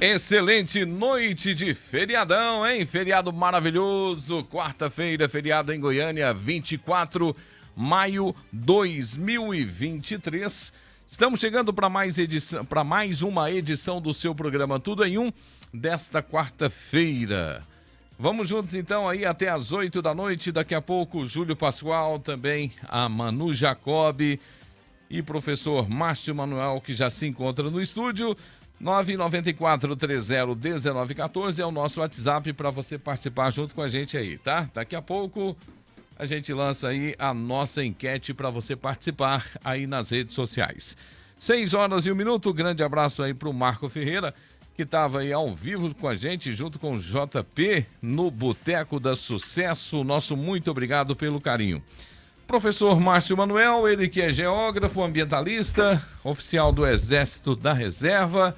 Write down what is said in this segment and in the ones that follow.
Excelente noite de feriadão, hein? Feriado maravilhoso. Quarta-feira, feriado em Goiânia, 24 de maio de 2023. Estamos chegando para mais uma edição do seu programa Tudo em Um desta quarta-feira. Vamos juntos então aí até às 8 da noite. Daqui a pouco o Júlio Pascoal, também a Manu Jacob e professor Márcio Manuel, que já se encontra no estúdio. 994-30-1914 é o nosso WhatsApp para você participar junto com a gente aí, tá? Daqui a pouco a gente lança aí a nossa enquete para você participar aí nas redes sociais. 6h01, grande abraço aí pro Marco Ferreira, que estava aí ao vivo com a gente, junto com o JP, no Boteco da Sucesso. Nosso muito obrigado pelo carinho. Professor Márcio Manuel, ele que é geógrafo, ambientalista, oficial do Exército da Reserva.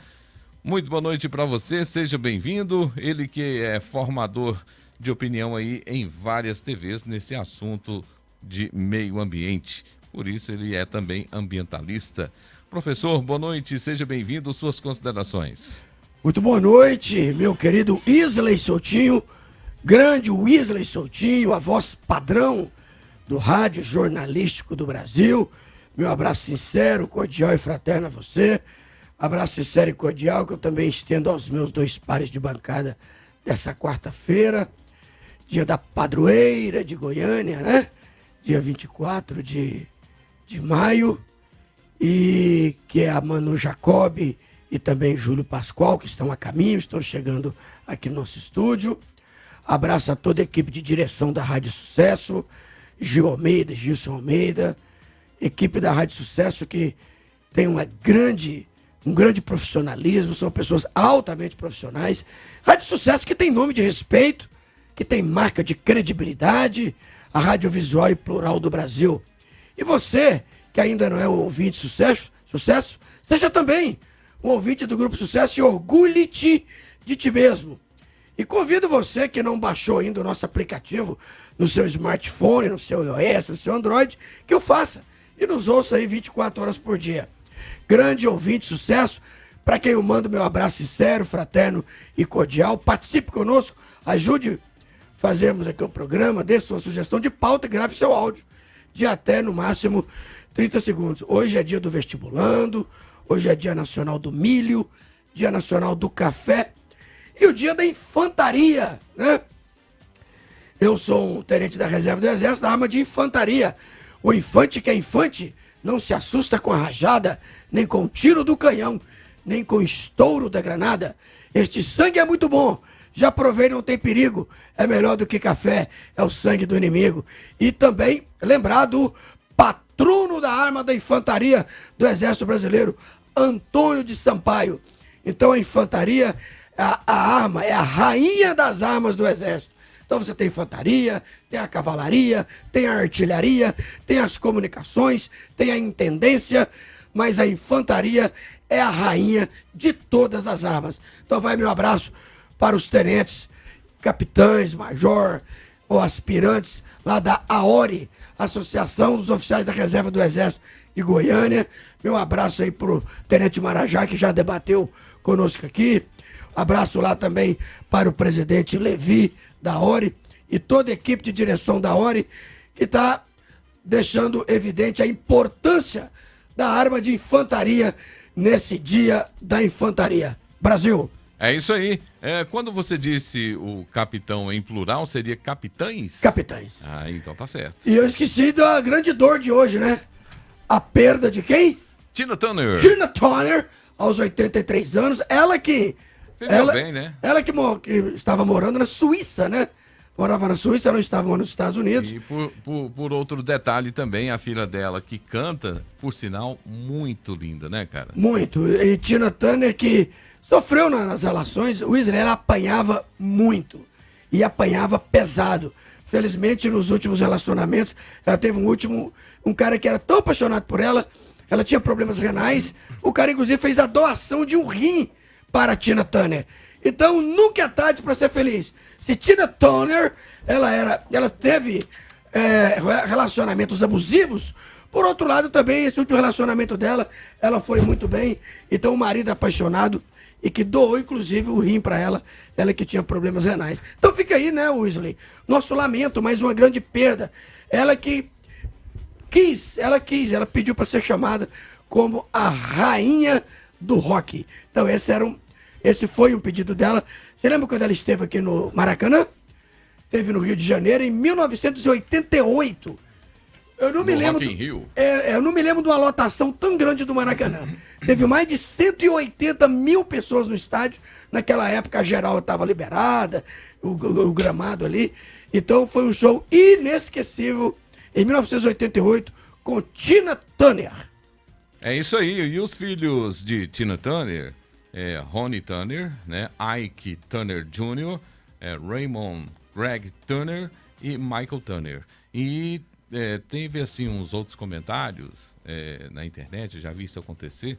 Muito boa noite para você, seja bem-vindo. Ele que é formador de opinião aí em várias TVs nesse assunto de meio ambiente. Por isso ele é também ambientalista. Professor, boa noite, seja bem-vindo. Suas considerações. Muito boa noite, meu querido Wesley Soutinho, grande Wesley Soutinho, a voz padrão do rádio jornalístico do Brasil. Meu abraço sincero, cordial e fraterno a você. Abraço sincero e cordial que eu também estendo aos meus dois pares de bancada dessa quarta-feira, dia da padroeira de Goiânia, né? Dia 24 de maio, e que é a Manu Jacob e também Júlio Pascoal, que estão a caminho, estão chegando aqui no nosso estúdio. Abraço a toda a equipe de direção da Rádio Sucesso, Gilson Almeida, equipe da Rádio Sucesso que tem um grande profissionalismo, são pessoas altamente profissionais. Rádio Sucesso que tem nome de respeito, que tem marca de credibilidade, a radiovisual e plural do Brasil. E você, que ainda não é um ouvinte Sucesso, seja também um ouvinte do Grupo Sucesso e orgulhe-te de ti mesmo. E convido você que não baixou ainda o nosso aplicativo no seu smartphone, no seu iOS, no seu Android, que o faça e nos ouça aí 24 horas por dia. Grande ouvinte, sucesso, para quem eu mando meu abraço sincero, fraterno e cordial. Participe conosco, ajude a fazermos aqui o programa, dê sua sugestão de pauta e grave seu áudio de até, no máximo, 30 segundos. Hoje é dia do vestibulando, hoje é dia nacional do milho, dia nacional do café e o dia da infantaria, né? Eu sou um tenente da reserva do Exército, da arma de infantaria. O infante que é infante não se assusta com a rajada, nem com o tiro do canhão, nem com o estouro da granada. Este sangue é muito bom, já provei, não tem perigo. É melhor do que café, é o sangue do inimigo. E também lembrar do patrono da arma da infantaria do Exército Brasileiro, Antônio de Sampaio. Então a infantaria, a arma, é a rainha das armas do Exército. Então você tem infantaria, tem a cavalaria, tem a artilharia, tem as comunicações, tem a intendência, mas a infantaria é a rainha de todas as armas. Então vai meu abraço para os tenentes, capitães, major ou aspirantes lá da AORI, Associação dos Oficiais da Reserva do Exército de Goiânia. Meu abraço aí pro tenente Marajá, que já debateu conosco aqui. Abraço lá também para o presidente Levi da ORI e toda a equipe de direção da ORI, que está deixando evidente a importância da arma de infantaria nesse dia da infantaria. Brasil! É isso aí. Quando você disse o capitão em plural, seria capitães? Capitães. Ah, então tá certo. E eu esqueci da grande dor de hoje, né? A perda de quem? Tina Turner. Tina Turner, aos 83 anos. Ela que... bem, né? Ela que estava morando na Suíça, né? Morava na Suíça, não estava nos Estados Unidos. E por outro detalhe também, a filha dela que canta, por sinal, muito linda, né, cara? Muito. E Tina Turner que sofreu nas relações, o Israel apanhava muito. E apanhava pesado. Felizmente, nos últimos relacionamentos, ela teve um cara que era tão apaixonado por ela, ela tinha problemas renais, o cara inclusive fez a doação de um rim para a Tina Turner. Então nunca é tarde para ser feliz. Se Tina Turner, ela teve relacionamentos abusivos, por outro lado também, esse último relacionamento dela, ela foi muito bem. Então o marido apaixonado e que doou, inclusive, o rim para ela que tinha problemas renais. Então fica aí, né, Wesley? Nosso lamento, mais uma grande perda. Ela pediu para ser chamada como a rainha do rock. Então esse foi um pedido dela. Você lembra quando ela esteve aqui no Maracanã? Esteve no Rio de Janeiro em 1988. Eu não me lembro. Rock in Rio. Eu não me lembro de uma lotação tão grande do Maracanã. Teve mais de 180 mil pessoas no estádio. Naquela época a geral estava liberada, o gramado ali. Então foi um show inesquecível em 1988 com Tina Turner. É isso aí. E os filhos de Tina Turner, Ronnie Turner, né? Ike Turner Jr., Raymond Greg Turner e Michael Turner. E teve assim uns outros comentários na internet, já vi isso acontecer,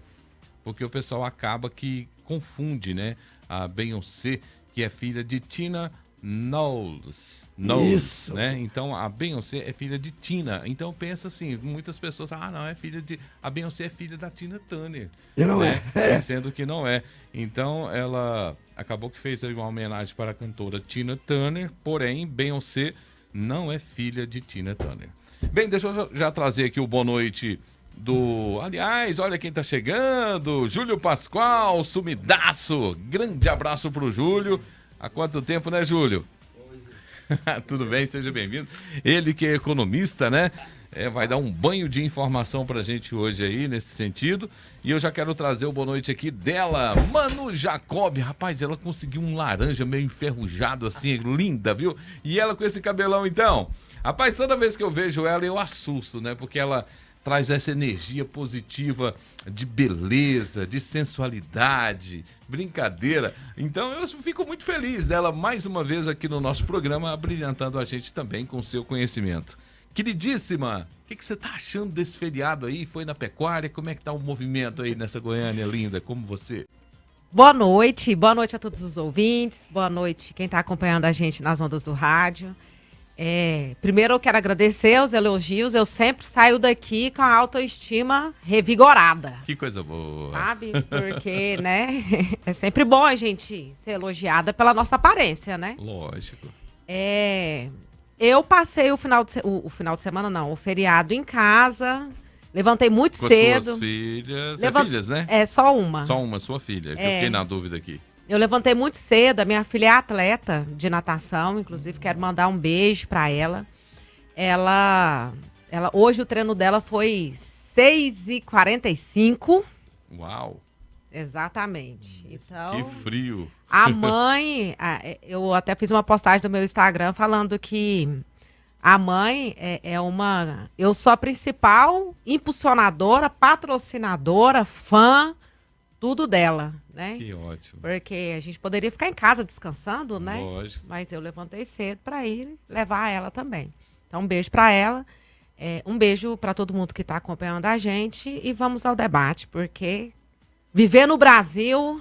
porque o pessoal acaba que confunde, né, a Beyoncé, que é filha de Tina Knowles, Isso. né? Então a Beyoncé é filha de Tina. Então pensa assim, muitas pessoas, não, a Beyoncé é filha da Tina Turner. E não né? Sendo que não é. Então ela acabou que fez aí uma homenagem para a cantora Tina Turner, porém Beyoncé não é filha de Tina Turner. Bem, deixa eu já trazer aqui o boa noite do... Aliás, olha quem tá chegando, Júlio Pascoal, sumidaço. Grande abraço pro Júlio. Há quanto tempo, né, Júlio? Tudo bem, seja bem-vindo. Ele que é economista, né? Vai dar um banho de informação pra gente hoje aí, nesse sentido. E eu já quero trazer o boa noite aqui dela, Manu Jacob. Rapaz, ela conseguiu um laranja meio enferrujado assim, linda, viu? E ela com esse cabelão, então. Rapaz, toda vez que eu vejo ela, eu assusto, né? Porque ela traz essa energia positiva de beleza, de sensualidade, brincadeira. Então eu fico muito feliz dela mais uma vez aqui no nosso programa, brilhantando a gente também com seu conhecimento. Queridíssima, o que você tá achando desse feriado aí? Foi na pecuária? Como é que tá o movimento aí nessa Goiânia linda, como você? Boa noite a todos os ouvintes, boa noite quem tá acompanhando a gente nas ondas do rádio. Primeiro eu quero agradecer os elogios, eu sempre saio daqui com a autoestima revigorada. Que coisa boa. Sabe? Porque, né, é sempre bom a gente ser elogiada pela nossa aparência, né? Lógico. Eu passei o feriado em casa, levantei muito cedo. Com suas filhas, filhas, né? Só uma. Só uma, sua filha, que eu fiquei na dúvida aqui. Eu levantei muito cedo, a minha filha é atleta de natação, inclusive quero mandar um beijo pra ela. Ela hoje o treino dela foi 6h45. Uau! Exatamente. Então, que frio. A mãe, eu até fiz uma postagem no meu Instagram falando que a mãe eu sou a principal impulsionadora, patrocinadora, fã, tudo dela, né? Que ótimo. Porque a gente poderia ficar em casa descansando, né? Lógico. Mas eu levantei cedo para ir levar ela também. Então, um beijo para ela, um beijo para todo mundo que está acompanhando a gente e vamos ao debate, porque viver no Brasil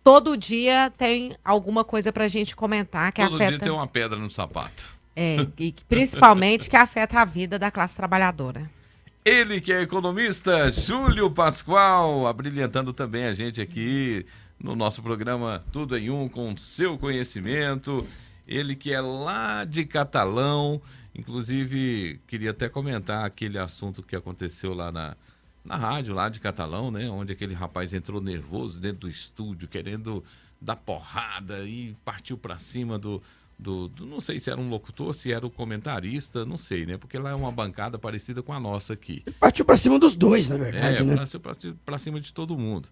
todo dia tem alguma coisa pra gente comentar que todo afeta... dia tem uma pedra no sapato. E principalmente que afeta a vida da classe trabalhadora. Ele que é economista, Júlio Pascoal, abrilhantando também a gente aqui no nosso programa Tudo em Um, com seu conhecimento. Ele que é lá de Catalão, inclusive queria até comentar aquele assunto que aconteceu lá na rádio, lá de Catalão, né? Onde aquele rapaz entrou nervoso dentro do estúdio, querendo dar porrada e partiu pra cima do não sei se era um locutor, se era o comentarista, não sei, né? Porque lá é uma bancada parecida com a nossa aqui. Partiu pra cima dos dois, na verdade, né? Partiu pra cima de todo mundo.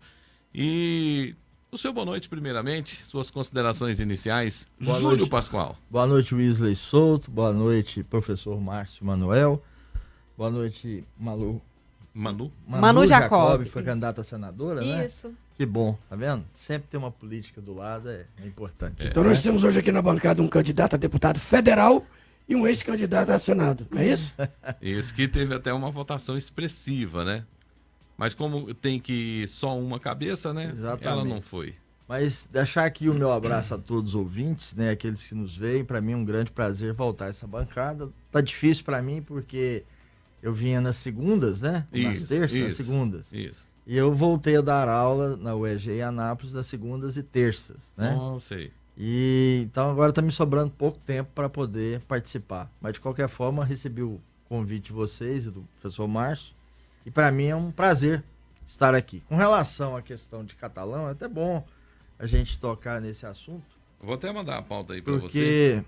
E o seu boa noite, primeiramente, suas considerações iniciais. Boa Júlio noite. Pascoal. Boa noite, Wesley Souto. Boa noite, professor Márcio Manuel. Boa noite, Manu Jacob. Foi Isso. candidata a senadora, né? Isso. Que bom, tá vendo? Sempre ter uma política do lado é importante. Então nós temos hoje aqui na bancada um candidato a deputado federal e um ex-candidato a Senado, não é isso? Isso que teve até uma votação expressiva, né? Mas como tem que só uma cabeça, né? Exatamente. Ela não foi. Mas deixar aqui o meu abraço a todos os ouvintes, né? Aqueles que nos veem. Para mim é um grande prazer voltar a essa bancada. Tá difícil para mim porque eu vinha nas segundas, né? Nas terças, nas segundas. Isso. E eu voltei a dar aula na UEG em Anápolis das segundas e terças, né? Não sei. E então agora tá me sobrando pouco tempo para poder participar. Mas de qualquer forma, recebi o convite de vocês e do professor Márcio. E para mim é um prazer estar aqui. Com relação à questão de catalão, é até bom a gente tocar nesse assunto. Vou até mandar a pauta aí para você.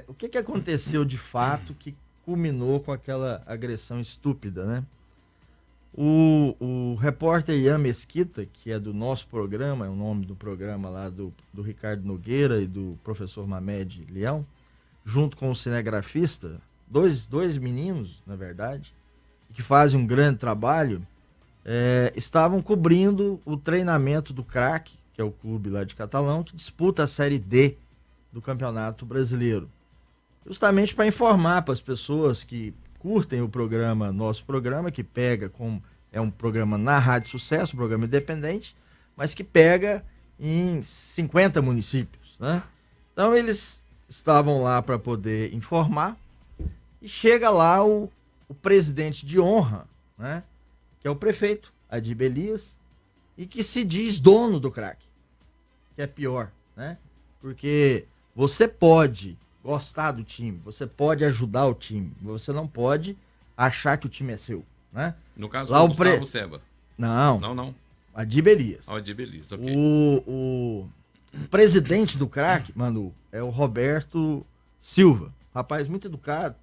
Porque o que aconteceu de fato que culminou com aquela agressão estúpida, né? O repórter Ian Mesquita, que é do nosso programa, é o nome do programa lá do Ricardo Nogueira e do professor Mamed Leão, junto com o cinegrafista, dois meninos, na verdade, que fazem um grande trabalho, estavam cobrindo o treinamento do CRAC, que é o clube lá de Catalão, que disputa a Série D do Campeonato Brasileiro. Justamente para informar para as pessoas que curtem o programa, nosso programa, que pega é um programa na Rádio Sucesso, um programa independente, mas que pega em 50 municípios, né? Então eles estavam lá para poder informar e chega lá o presidente de honra, né? Que é o prefeito, Adib Elias, e que se diz dono do CRAC, que é pior, né? Porque você pode gostar do time, você pode ajudar o time, você não pode achar que o time é seu, né? No caso, lá o Gustavo Seba. Não. Adib Elias. Adib Elias, ok. O presidente do CRAC, Manu, é o Roberto Silva, rapaz muito educado.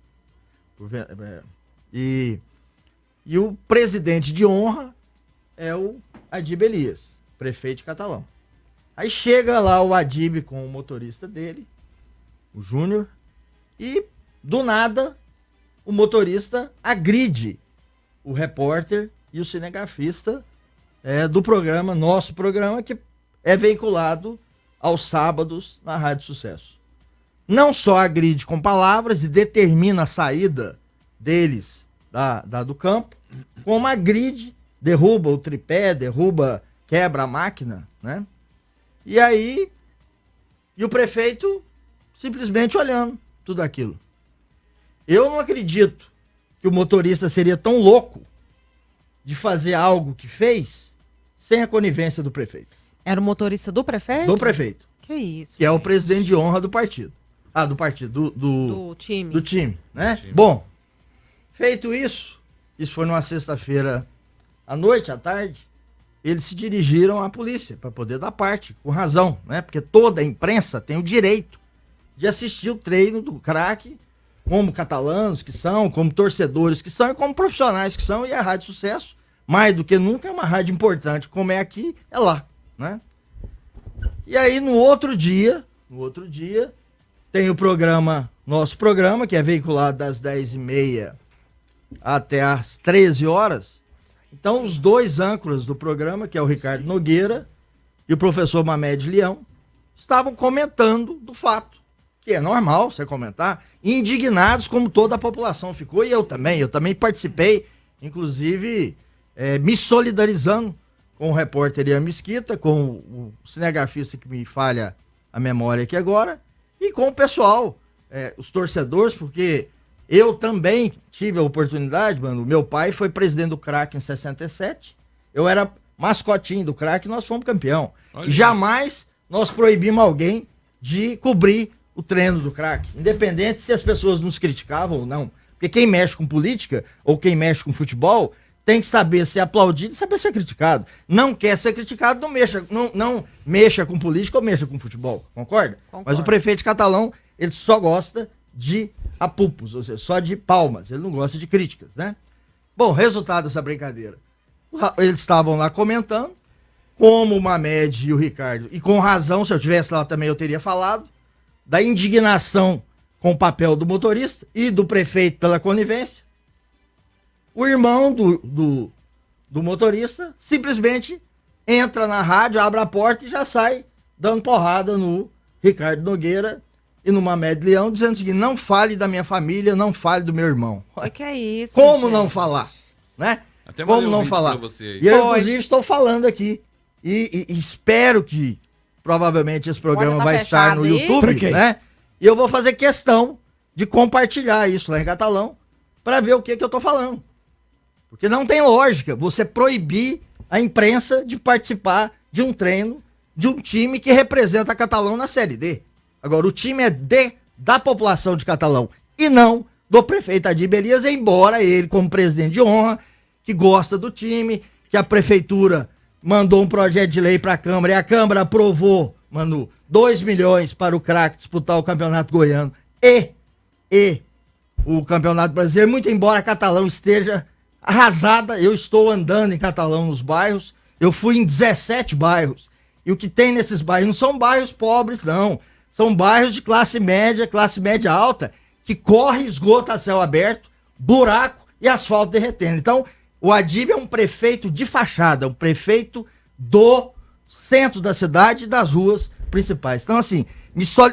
E o presidente de honra é o Adib Elias, prefeito de Catalão. Aí chega lá o Adib com o motorista dele, o Júnior, e do nada o motorista agride o repórter e o cinegrafista do programa, nosso programa, que é veiculado aos sábados na Rádio Sucesso. Não só agride com palavras e determina a saída deles do campo, como agride, derruba o tripé, quebra a máquina, né? E aí, o prefeito simplesmente olhando tudo aquilo. Eu não acredito que o motorista seria tão louco de fazer algo que fez sem a conivência do prefeito. Era o motorista do prefeito? Do prefeito. Que isso? Que é o presidente de honra do partido. Do partido, do time. Do time, né? Do time. Bom, feito isso foi numa sexta-feira à noite, à tarde, eles se dirigiram à polícia para poder dar parte, com razão, né? Porque toda a imprensa tem o direito de assistir o treino do CRAC, como catalanos que são, como torcedores que são e como profissionais que são, e a Rádio Sucesso, mais do que nunca, é uma rádio importante, como é aqui, é lá, né? E aí no outro dia, tem o programa, nosso programa, que é veiculado das 10h30 até às 13 horas. Então os dois âncoras do programa, que é o Ricardo Nogueira e o professor Mamed Leão, estavam comentando do fato, que é normal você comentar, indignados como toda a população ficou, e eu também participei, inclusive me solidarizando com o repórter Ian Mesquita, com o cinegrafista que me falha a memória aqui agora, e com o pessoal, os torcedores, porque eu também tive a oportunidade, mano. Meu pai foi presidente do CRAC em 67. Eu era mascotinho do CRAC e nós fomos campeão. E jamais nós proibimos alguém de cobrir o treino do CRAC. Independente se as pessoas nos criticavam ou não. Porque quem mexe com política ou quem mexe com futebol tem que saber ser aplaudido e saber ser criticado. Não quer ser criticado, não mexa com política ou mexa com futebol. Concorda? Concordo. Mas o prefeito de Catalão, ele só gosta de apupos, ou seja, só de palmas. Ele não gosta de críticas, né? Bom, resultado dessa brincadeira. Eles estavam lá comentando, como o Mamed e o Ricardo, e com razão, se eu tivesse lá também eu teria falado, da indignação com o papel do motorista e do prefeito pela conivência. O irmão do motorista simplesmente entra na rádio, abre a porta e já sai dando porrada no Ricardo Nogueira e no Mamed Leão, dizendo o seguinte: não fale da minha família, não fale do meu irmão. O que é isso? Como gente? não falar? Né? Até Como mandei um não vídeo falar? pra você aí. E eu, inclusive, estou falando aqui. E espero que provavelmente esse programa Olha, tá vai estar no fechado aí? YouTube, Pra quê? né? E eu vou fazer questão de compartilhar isso lá em Catalão para ver o que eu tô falando. Porque não tem lógica você proibir a imprensa de participar de um treino de um time que representa Catalão na Série D. Agora, o time é da população de Catalão e não do prefeito Adíb Elias, embora ele, como presidente de honra, que gosta do time, que a prefeitura mandou um projeto de lei para a Câmara e a Câmara aprovou, Manu, 2 milhões para o craque disputar o Campeonato Goiano e o Campeonato Brasileiro, muito embora Catalão esteja arrasada. Eu estou andando em Catalão nos bairros, eu fui em 17 bairros, e o que tem nesses bairros não são bairros pobres, não, são bairros de classe média alta, que corre esgoto a céu aberto, buraco e asfalto derretendo. Então, o Adíb é um prefeito de fachada, um prefeito do centro da cidade e das ruas principais. Então, assim,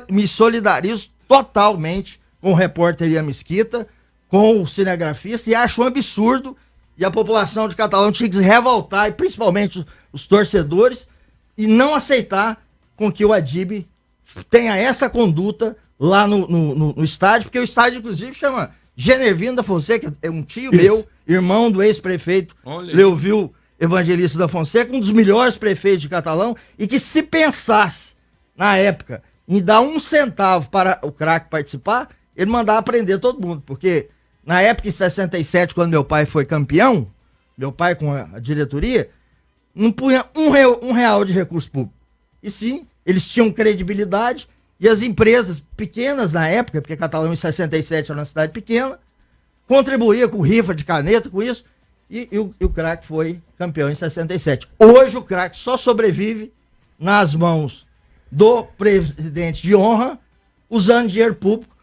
me solidarizo totalmente com o repórter Ian Mesquita, com o cinegrafista, e acho um absurdo, e a população de Catalão tinha que se revoltar, e principalmente os torcedores, e não aceitar com que o Adíb tenha essa conduta lá no estádio, porque o estádio, inclusive, chama Genervino da Fonseca, é um tio meu, irmão do ex-prefeito Leovil Evangelista da Fonseca, um dos melhores prefeitos de Catalão, e que se pensasse, na época, em dar 1 centavo para o craque participar, ele mandava prender todo mundo, porque na época, em 67, quando meu pai foi campeão, meu pai com a diretoria, não punha um real de recurso público. E sim, eles tinham credibilidade, e as empresas pequenas na época, porque Catalão em 67 era uma cidade pequena, contribuía com rifa de caneta, com isso, e o craque foi campeão em 67. Hoje o craque só sobrevive nas mãos do presidente de honra, usando dinheiro público,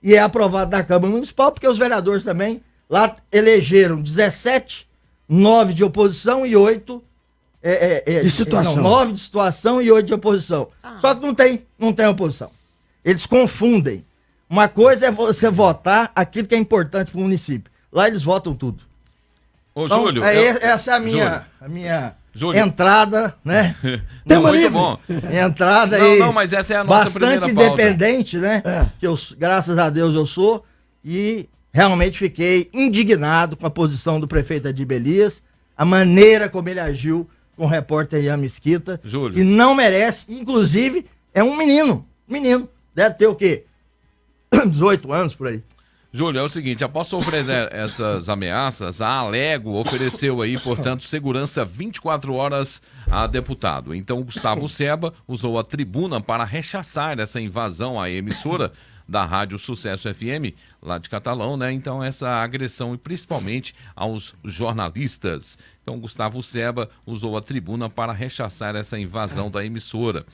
e é aprovado na Câmara Municipal, porque os vereadores também lá elegeram 17, 9 de oposição e 8 de situação. Não, 9 de situação e 8 de oposição. Só que não tem oposição. Eles confundem. Uma coisa é você votar aquilo que é importante para o município. Lá eles votam tudo. Ô, então, Júlio, essa é a minha entrada, né? Não, muito bom. Entrada aí. Não, mas essa é a nossa bastante primeira pauta. independente, né? Que eu, graças a Deus eu sou, e realmente fiquei indignado com a posição do prefeito Adíb Elias, a maneira como ele agiu com o repórter Ian Mesquita, Júlio, que não merece, inclusive é um menino, deve ter o quê? 18 anos por aí. Júlio, é o seguinte, após sofrer essas ameaças, a Alego ofereceu aí, portanto, segurança 24 horas a deputado. Então, Gustavo Seba usou a tribuna para rechaçar essa invasão à emissora da Rádio Sucesso FM, lá de Catalão, né? Então, essa agressão, e principalmente aos jornalistas. Então, Gustavo Seba usou a tribuna para rechaçar essa invasão da emissora.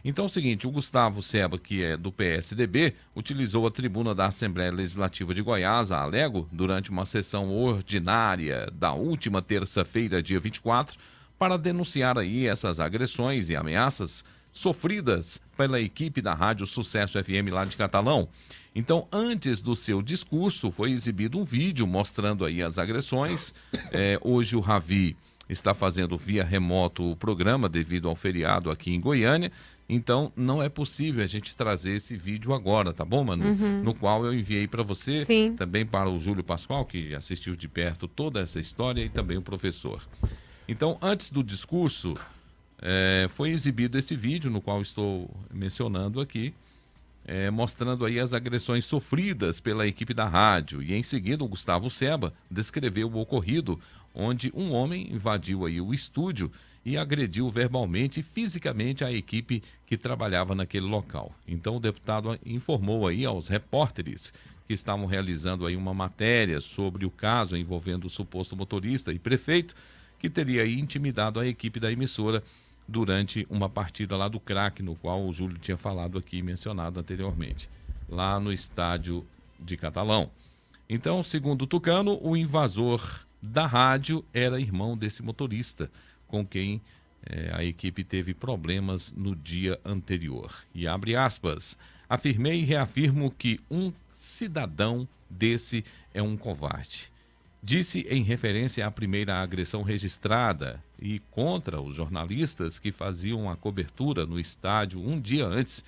Então é o seguinte, o Gustavo Seba, que é do PSDB, utilizou a tribuna da Assembleia Legislativa de Goiás, a Alego, durante uma sessão ordinária da última terça-feira, dia 24, para denunciar aí essas agressões e ameaças sofridas pela equipe da Rádio Sucesso FM lá de Catalão. Então, antes do seu discurso, foi exibido um vídeo mostrando aí as agressões. Hoje o Ravi está fazendo via remoto o programa devido ao feriado aqui em Goiânia. Então, não é possível a gente trazer esse vídeo agora, tá bom, Manu? No qual eu enviei para você, Sim. também para o Júlio Pascoal, que assistiu de perto toda essa história, e também o professor. Então, antes do discurso, foi exibido esse vídeo, no qual estou mencionando aqui, mostrando aí as agressões sofridas pela equipe da rádio. E em seguida, o Gustavo Seba descreveu o ocorrido, onde um homem invadiu aí o estúdio e agrediu verbalmente e fisicamente a equipe que trabalhava naquele local. Então o deputado informou aí aos repórteres que estavam realizando aí uma matéria sobre o caso envolvendo o suposto motorista e prefeito que teria aí intimidado a equipe da emissora durante uma partida lá do craque, no qual o Júlio tinha falado aqui, mencionado anteriormente, lá no estádio de Catalão. Então, segundo o Tucano, o invasor da rádio era irmão desse motorista, com quem a equipe teve problemas no dia anterior. E abre aspas, afirmei e reafirmo que um cidadão desse é um covarde. Disse em referência à primeira agressão registrada e contra os jornalistas que faziam a cobertura no estádio um dia antes.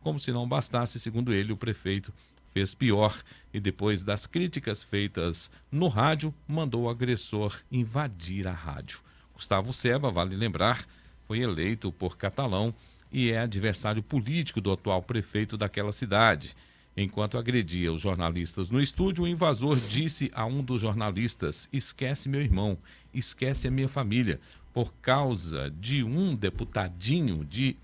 Como se não bastasse, segundo ele, o prefeito fez pior e depois das críticas feitas no rádio, mandou o agressor invadir a rádio. Gustavo Seba, vale lembrar, foi eleito por Catalão e é adversário político do atual prefeito daquela cidade. Enquanto agredia os jornalistas no estúdio, o invasor disse a um dos jornalistas: esquece meu irmão, esquece a minha família, por causa de um deputadinho de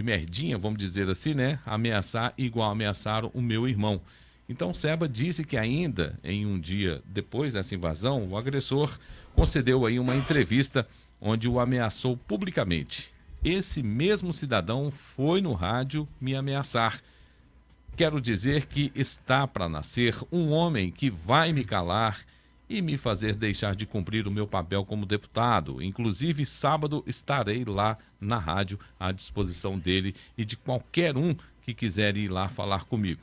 merdinha, vamos dizer assim, né? Ameaçar igual ameaçaram o meu irmão. Então Seba disse que ainda em um dia depois dessa invasão, o agressor concedeu aí uma entrevista onde o ameaçou publicamente. Esse mesmo cidadão foi no rádio me ameaçar. Quero dizer que está para nascer um homem que vai me calar e me fazer deixar de cumprir o meu papel como deputado. Inclusive, sábado estarei lá na rádio à disposição dele e de qualquer um que quiser ir lá falar comigo.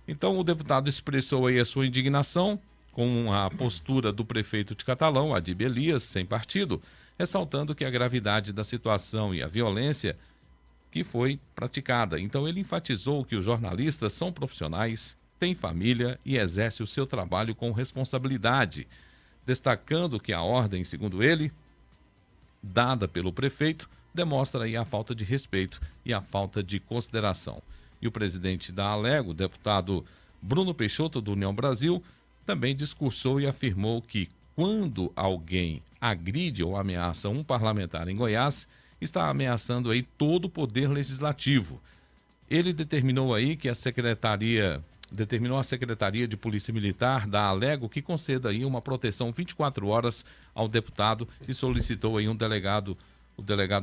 Então, o deputado expressou aí a sua indignação com a postura do prefeito de Catalão, Adib Elias, sem partido, ressaltando que a gravidade da situação e a violência que foi praticada. Então, ele enfatizou que os jornalistas são profissionais, têm família e exercem o seu trabalho com responsabilidade, destacando que a ordem, segundo ele, dada pelo prefeito, demonstra aí a falta de respeito e a falta de consideração. E o presidente da Alego, o deputado Bruno Peixoto, do União Brasil, também discursou e afirmou que quando alguém agride ou ameaça um parlamentar em Goiás, está ameaçando aí todo o poder legislativo. Ele determinou aí que a Secretaria de Polícia Militar da Alego que conceda aí uma proteção 24 horas ao deputado e solicitou aí o delegado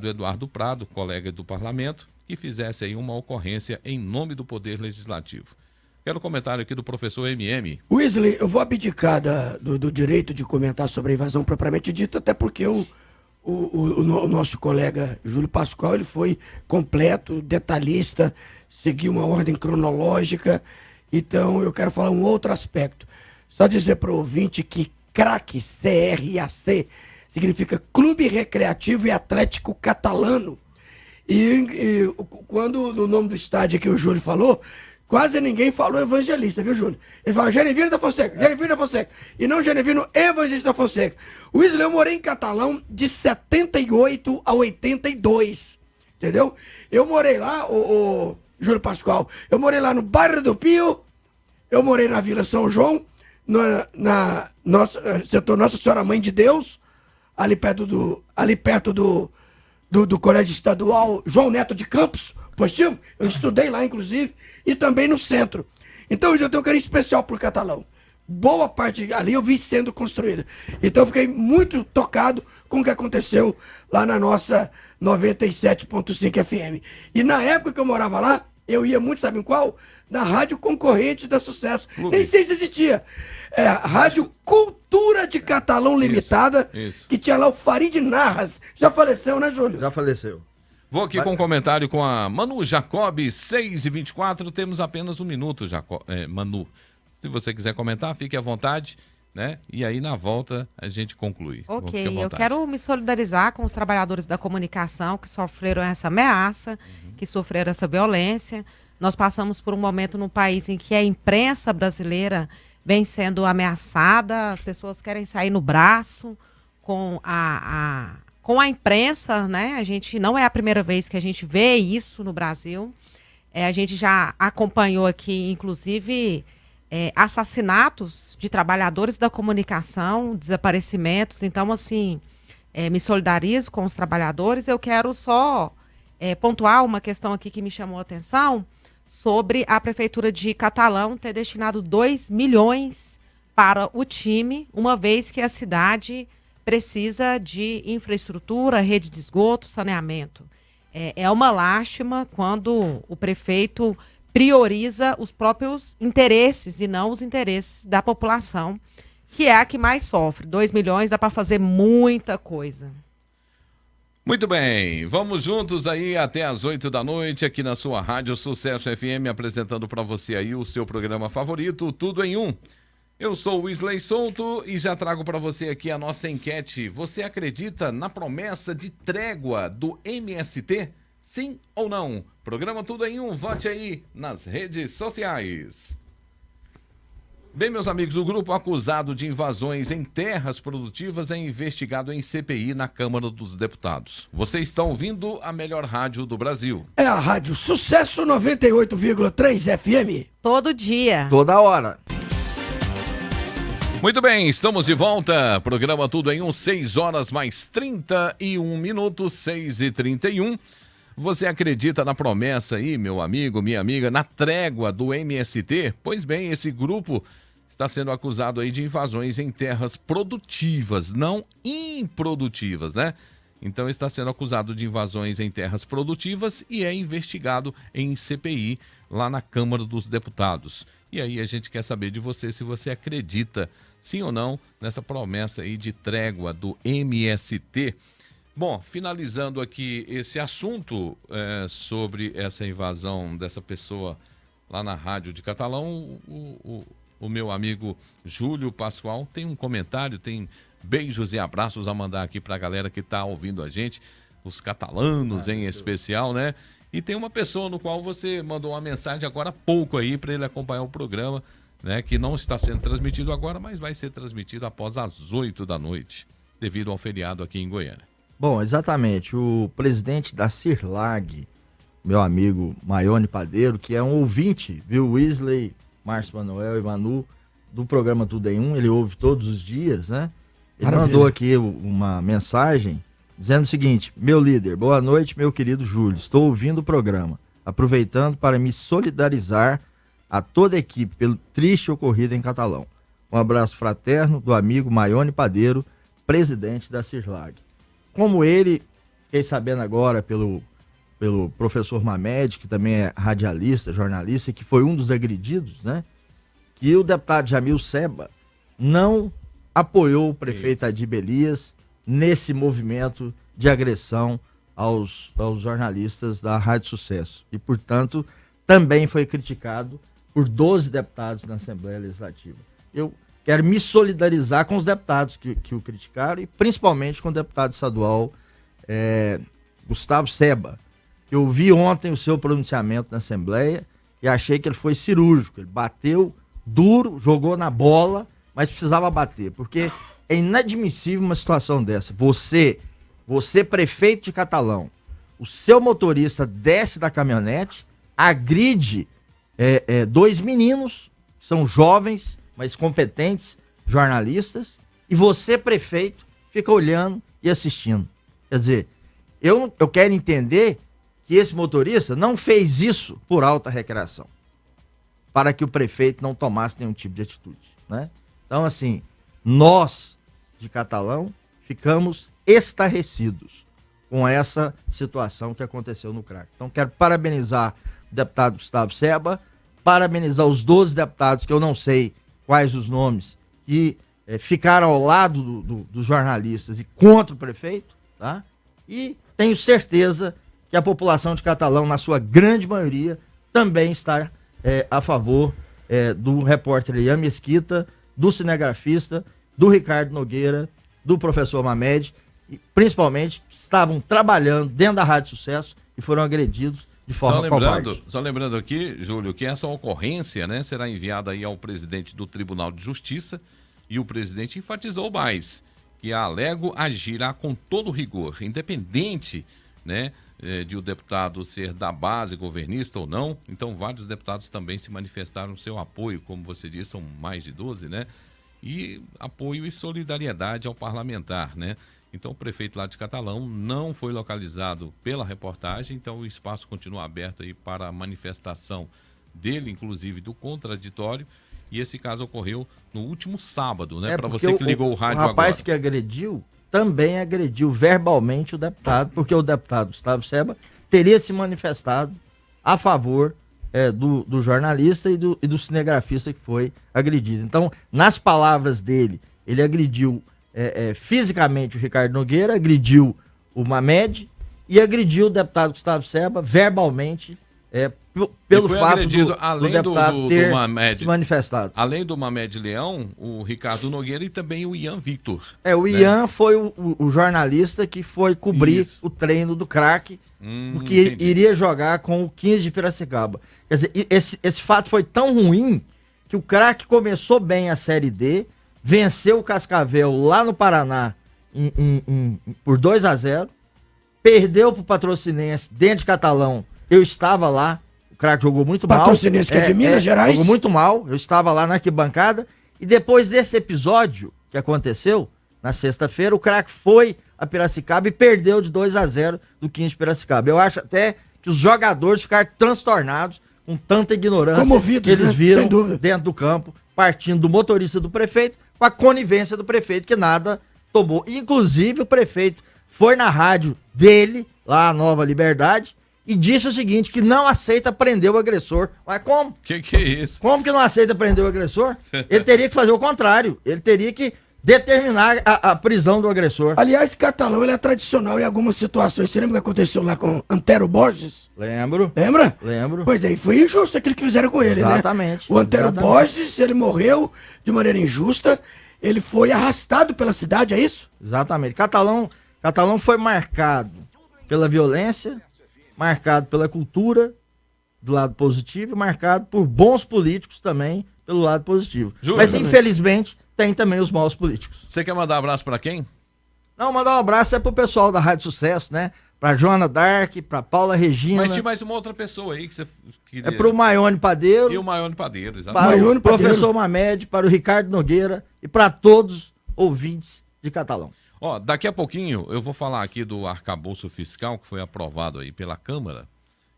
Eduardo Prado, colega do parlamento, que fizesse aí uma ocorrência em nome do Poder Legislativo. Quero um comentário aqui do professor MM. Wesley, eu vou abdicar do direito de comentar sobre a invasão propriamente dita, até porque o nosso colega Júlio Pascoal, ele foi completo, detalhista, seguiu uma ordem cronológica. Então, eu quero falar um outro aspecto. Só dizer para o ouvinte que CRAC, C-R-A-C, significa Clube Recreativo e Atlético Catalano. E quando no nome do estádio que o Júlio falou, quase ninguém falou evangelista, viu, Júlio? Ele fala Genevino da Fonseca, e não Genevino Evangelista da Fonseca. Wesley, eu morei em Catalão de 78 a 82, entendeu? Eu morei lá, o Júlio Pascoal, eu morei lá no bairro do Pio, eu morei na Vila São João, setor Nossa Senhora Mãe de Deus, ali perto do Colégio Estadual João Neto de Campos, positivo, eu estudei lá inclusive, e também no centro. Então eu tenho um carinho especial por Catalão. Boa parte ali eu vi sendo construída. Então eu fiquei muito tocado com o que aconteceu lá na nossa 97.5 FM. E na época que eu morava lá, eu ia muito, sabe em qual? Na rádio concorrente da Sucesso. Nem sei se existia. É a Rádio Cultura de Catalão Limitada, isso. Que tinha lá o Farid Narras. Já faleceu, né, Júlio? Já faleceu. Vou aqui com um comentário com a Manu Jacob, 6h24. Temos apenas um minuto, Manu. Se você quiser comentar, fique à vontade, né? E aí, na volta, a gente conclui. Ok, eu quero me solidarizar com os trabalhadores da comunicação que sofreram essa ameaça, que sofreram essa violência. Nós passamos por um momento no país em que a imprensa brasileira vem sendo ameaçada, as pessoas querem sair no braço com a imprensa, né? A gente não é a primeira vez que a gente vê isso no Brasil. A gente já acompanhou aqui, inclusive, assassinatos de trabalhadores da comunicação, desaparecimentos. Então, assim, me solidarizo com os trabalhadores. Eu quero só pontuar uma questão aqui que me chamou a atenção sobre a Prefeitura de Catalão ter destinado 2 milhões para o time, uma vez que a cidade precisa de infraestrutura, rede de esgoto, saneamento. É uma lástima quando o prefeito prioriza os próprios interesses e não os interesses da população, que é a que mais sofre. 2 milhões dá para fazer muita coisa. Muito bem, vamos juntos aí até às 8 da noite aqui na sua Rádio Sucesso FM, apresentando para você aí o seu programa favorito, Tudo em Um. Eu sou o Wesley Souto e já trago para você aqui a nossa enquete. Você acredita na promessa de trégua do MST? Sim ou não? Programa Tudo em Um, vote aí nas redes sociais. Bem, meus amigos, o grupo acusado de invasões em terras produtivas é investigado em CPI na Câmara dos Deputados. Vocês estão ouvindo a melhor rádio do Brasil. É a Rádio Sucesso 98,3 FM. Todo dia. Toda hora. Muito bem, estamos de volta. Programa Tudo em 6 horas mais 31 minutos, 6h31. Você acredita na promessa aí, meu amigo, minha amiga, na trégua do MST? Pois bem, esse grupo está sendo acusado aí de invasões em terras produtivas, não improdutivas, né? Então está sendo acusado de invasões em terras produtivas e é investigado em CPI lá na Câmara dos Deputados. E aí a gente quer saber de você se você acredita, sim ou não, nessa promessa aí de trégua do MST. Bom, finalizando aqui esse assunto sobre essa invasão dessa pessoa lá na Rádio de Catalão, o meu amigo Júlio Pascoal tem um comentário, tem beijos e abraços a mandar aqui para a galera que está ouvindo a gente, os catalanos em especial, né? E tem uma pessoa no qual você mandou uma mensagem agora há pouco aí para ele acompanhar o programa, né? Que não está sendo transmitido agora, mas vai ser transmitido após as 8 da noite, devido ao feriado aqui em Goiânia. Bom, exatamente. O presidente da CIRLAG, meu amigo Maione Padeiro, que é um ouvinte, viu, Wesley, Márcio Manuel e Manu, do programa Tudo em Um, ele ouve todos os dias, né? Ele mandou aqui uma mensagem dizendo o seguinte: meu líder, boa noite, meu querido Júlio, estou ouvindo o programa, aproveitando para me solidarizar a toda a equipe pelo triste ocorrido em Catalão. Um abraço fraterno do amigo Maione Padeiro, presidente da CIRLAG. Como ele, fiquei sabendo agora pelo professor Mamed, que também é radialista, jornalista, que foi um dos agredidos, né? Que o deputado Jamil Seba não apoiou o prefeito Adib Elias nesse movimento de agressão aos jornalistas da Rádio Sucesso. E, portanto, também foi criticado por 12 deputados na Assembleia Legislativa. Eu quero me solidarizar com os deputados que o criticaram e principalmente com o deputado estadual Gustavo Seba, que eu vi ontem o seu pronunciamento na Assembleia e achei que ele foi cirúrgico. Ele bateu duro, jogou na bola, mas precisava bater, porque é inadmissível uma situação dessa. Você prefeito de Catalão, o seu motorista desce da caminhonete, agride dois meninos, são jovens, mas competentes, jornalistas, e você, prefeito, fica olhando e assistindo. Quer dizer, eu quero entender que esse motorista não fez isso por alta recreação, para que o prefeito não tomasse nenhum tipo de atitude, né? Então, assim, nós de Catalão ficamos estarrecidos com essa situação que aconteceu no Crack. Então, quero parabenizar o deputado Gustavo Seba, parabenizar os 12 deputados, que eu não sei quais os nomes, que ficaram ao lado dos jornalistas e contra o prefeito, tá? E tenho certeza que a população de Catalão, na sua grande maioria, também está a favor do repórter Ian Mesquita, do cinegrafista, do Ricardo Nogueira, do professor Mamed, e principalmente estavam trabalhando dentro da Rádio Sucesso e foram agredidos de forma covarde. Só lembrando aqui, Júlio, que essa ocorrência, né, será enviada aí ao presidente do Tribunal de Justiça, e o presidente enfatizou mais que a Alego agirá com todo rigor, independente, né, de o deputado ser da base governista ou não. Então vários deputados também se manifestaram seu apoio, como você disse, são mais de 12, né? E apoio e solidariedade ao parlamentar, né? Então o prefeito lá de Catalão não foi localizado pela reportagem, então o espaço continua aberto aí para a manifestação dele, inclusive do contraditório, e esse caso ocorreu no último sábado, né? Para você que ligou o rádio agora. O rapaz que agrediu também agrediu verbalmente o deputado, porque o deputado Gustavo Seba teria se manifestado a favor do jornalista e do cinegrafista que foi agredido. Então, nas palavras dele, ele agrediu fisicamente o Ricardo Nogueira, agrediu o Mamed e agrediu o deputado Gustavo Seba verbalmente, pelo fato do deputado ter se manifestado. Além do Mamed Leão, o Ricardo Nogueira e também o Ian Victor. O Ian foi o jornalista que foi cobrir o treino do Crack, porque iria jogar com o 15 de Piracicaba. Quer dizer, esse fato foi tão ruim que que o Crack começou bem a Série D, venceu o Cascavel lá no Paraná por 2-0, perdeu pro Patrocinense dentro de Catalão. Eu estava lá, o Crack jogou muito mal. Patrocinense que é de Minas Gerais? Jogou muito mal, eu estava lá na arquibancada. E depois desse episódio que aconteceu, na sexta-feira, o Crack foi a Piracicaba e perdeu de 2-0 do 15 de Piracicaba. Eu acho até que os jogadores ficaram transtornados com tanta ignorância Comovidos, que eles né? viram Sem dúvida. dentro do campo, partindo do motorista do prefeito, com a conivência do prefeito, que nada tomou. Inclusive, o prefeito foi na rádio dele, lá a Nova Liberdade, e disse o seguinte, que não aceita prender o agressor. Mas como? Que é isso? Como que não aceita prender o agressor? Ele teria que fazer o contrário. Ele teria que determinar a prisão do agressor. Aliás, Catalão, ele é tradicional em algumas situações. Você lembra o que aconteceu lá com Antero Borges? Lembro. Lembra? Lembro. Pois é, e foi injusto aquilo que fizeram com ele, Exatamente. né? O Antero Exatamente. Borges, ele morreu de maneira injusta. Ele foi arrastado pela cidade, é isso? Exatamente. Catalão foi marcado pela violência, marcado pela cultura do lado positivo e marcado por bons políticos também pelo lado positivo. Júlio, Mas, exatamente. infelizmente, tem também os maus políticos. Você quer mandar abraço pra quem? Não, mandar um abraço é pro pessoal da Rádio Sucesso, né? Pra Joana Dark, pra Paula Regina, Mas tinha mais uma outra pessoa aí que você queria. é pro Maione Padeiro, E o Maione Padeiro, exatamente. para Maione o professor Padeiro. Mamed, para o Ricardo Nogueira e para todos ouvintes de Catalão. Ó, daqui a pouquinho eu vou falar aqui do arcabouço fiscal que foi aprovado aí pela Câmara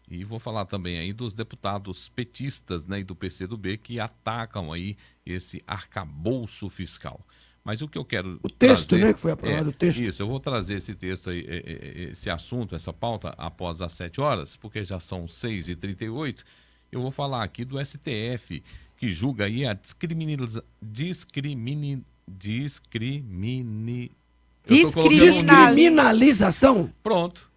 e vou falar também aí dos deputados petistas, né, e do PCdoB que atacam aí esse arcabouço fiscal. Mas o que eu quero O texto, trazer né, que foi aprovado, o texto. Isso, eu vou trazer esse texto aí, esse assunto, essa pauta após as 7 horas, porque já são 6h38. Eu vou falar aqui do STF, que julga aí a Descriminalização? Pronto.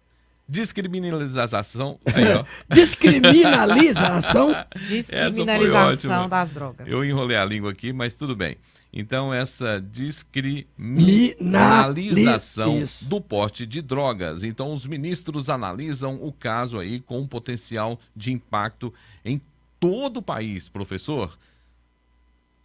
Descriminalização. Aí, ó. Descriminalização? Descriminalização das drogas. Eu enrolei a língua aqui, mas tudo bem. Então, essa descriminalização Isso. do porte de drogas. Então, os ministros analisam o caso aí com um potencial de impacto em todo o país, professor.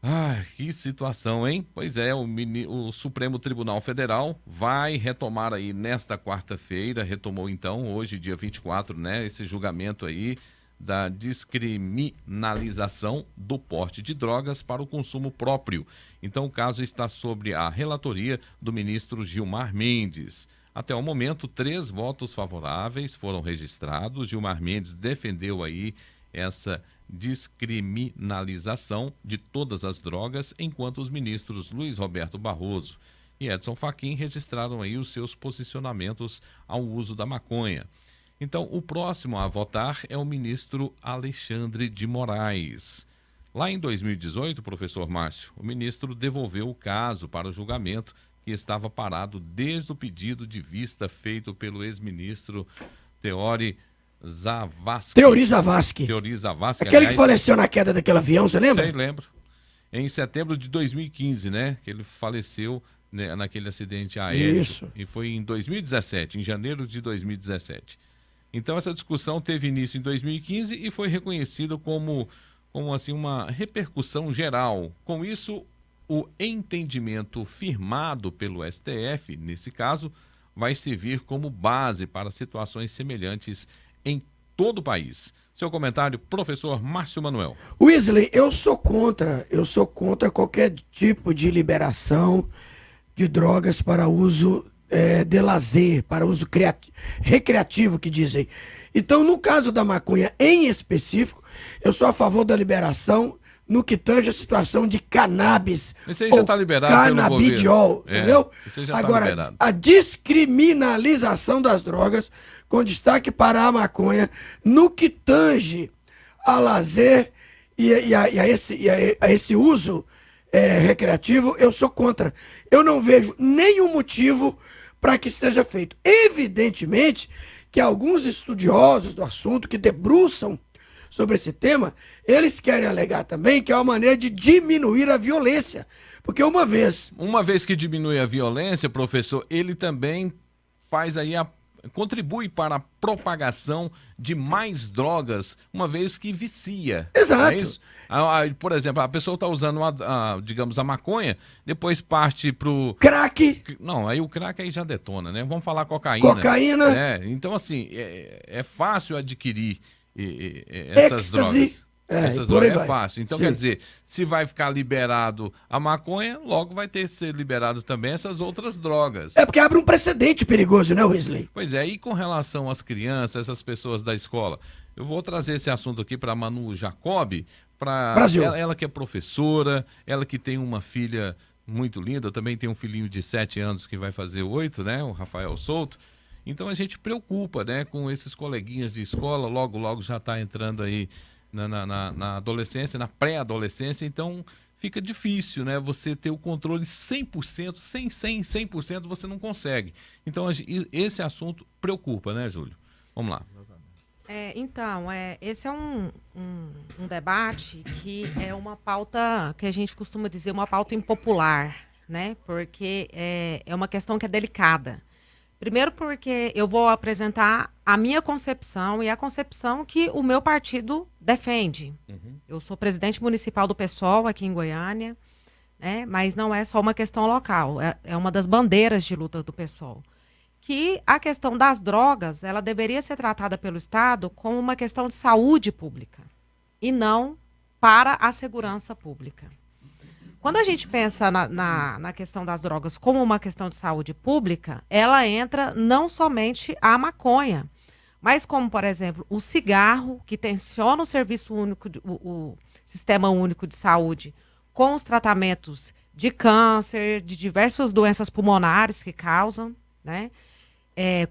Ah, que situação, hein? Pois é, o Supremo Tribunal Federal vai retomar aí nesta quarta-feira, retomou então, hoje, dia 24, né, esse julgamento aí da descriminalização do porte de drogas para o consumo próprio. Então, o caso está sobre a relatoria do ministro Gilmar Mendes. Até o momento, 3 votos favoráveis foram registrados. Gilmar Mendes defendeu aí essa descriminalização de todas as drogas, enquanto os ministros Luiz Roberto Barroso e Edson Fachin registraram aí os seus posicionamentos ao uso da maconha. Então, o próximo a votar é o ministro Alexandre de Moraes. Lá em 2018, professor Márcio, o ministro devolveu o caso para o julgamento que estava parado desde o pedido de vista feito pelo ex-ministro Teori Zavascki. Teori Zavascki. Aquele aliás, que faleceu na queda daquele avião, você lembra? sei, lembro. Em setembro de 2015, né? Que ele faleceu, né, naquele acidente aéreo. Isso. E foi em 2017, em janeiro de 2017. Então essa discussão teve início em 2015 e foi reconhecida como assim, uma repercussão geral. Com isso, o entendimento firmado pelo STF, nesse caso, vai servir como base para situações semelhantes em todo o país. Seu comentário, professor Márcio Manuel. Wesley, eu sou contra qualquer tipo de liberação de drogas para uso de lazer, para uso recreativo, que dizem. Então, no caso da maconha em específico, eu sou a favor da liberação no que tange a situação de cannabis. Isso aí já está liberado pelo canabidiol, governo. entendeu? Isso aí já tá Agora, liberado. a descriminalização das drogas, com destaque para a maconha, no que tange a lazer e a esse uso recreativo, eu sou contra. Eu não vejo nenhum motivo para que seja feito. Evidentemente que alguns estudiosos do assunto que debruçam sobre esse tema, eles querem alegar também que é uma maneira de diminuir a violência. Porque uma vez que diminui a violência, professor, ele também faz aí contribui para a propagação de mais drogas, uma vez que vicia. Exato. Não é isso? Por exemplo, a pessoa está usando, digamos, a maconha, depois parte pro... Crack. Não, aí o crack aí já detona, né? Vamos falar cocaína. Cocaína. Então, assim, é fácil adquirir essas drogas. Essas drogas é fácil. Então, quer dizer, se vai ficar liberado a maconha, logo vai ter que ser liberado também essas outras drogas. É porque abre um precedente perigoso, né, Wesley? Pois é, e com relação às crianças, essas pessoas da escola, eu vou trazer esse assunto aqui para a Manu Jacob, para ela que é professora, ela que tem uma filha muito linda, eu também tenho um filhinho de 7 anos que vai fazer 8, né, o Rafael Souto. Então a gente preocupa, né, com esses coleguinhas de escola, logo já está entrando aí na adolescência, na pré-adolescência, então fica difícil, né? Você ter o controle 100%, 100% você não consegue. Então esse assunto preocupa, né, Júlio? Vamos lá. Esse é um debate que é uma pauta que a gente costuma dizer uma pauta impopular, né? Porque é uma questão que é delicada. Primeiro porque eu vou apresentar a minha concepção e a concepção que o meu partido defende. Uhum. Eu sou presidente municipal do PSOL aqui em Goiânia, né? Mas não é só uma questão local, é uma das bandeiras de luta do PSOL. Que a questão das drogas, ela deveria ser tratada pelo Estado como uma questão de saúde pública e não para a segurança pública. Quando a gente pensa na questão das drogas como uma questão de saúde pública, ela entra não somente a maconha, mas como, por exemplo, o cigarro, que tensiona o serviço único, o Sistema Único de Saúde, com os tratamentos de câncer, de diversas doenças pulmonares que causam, né?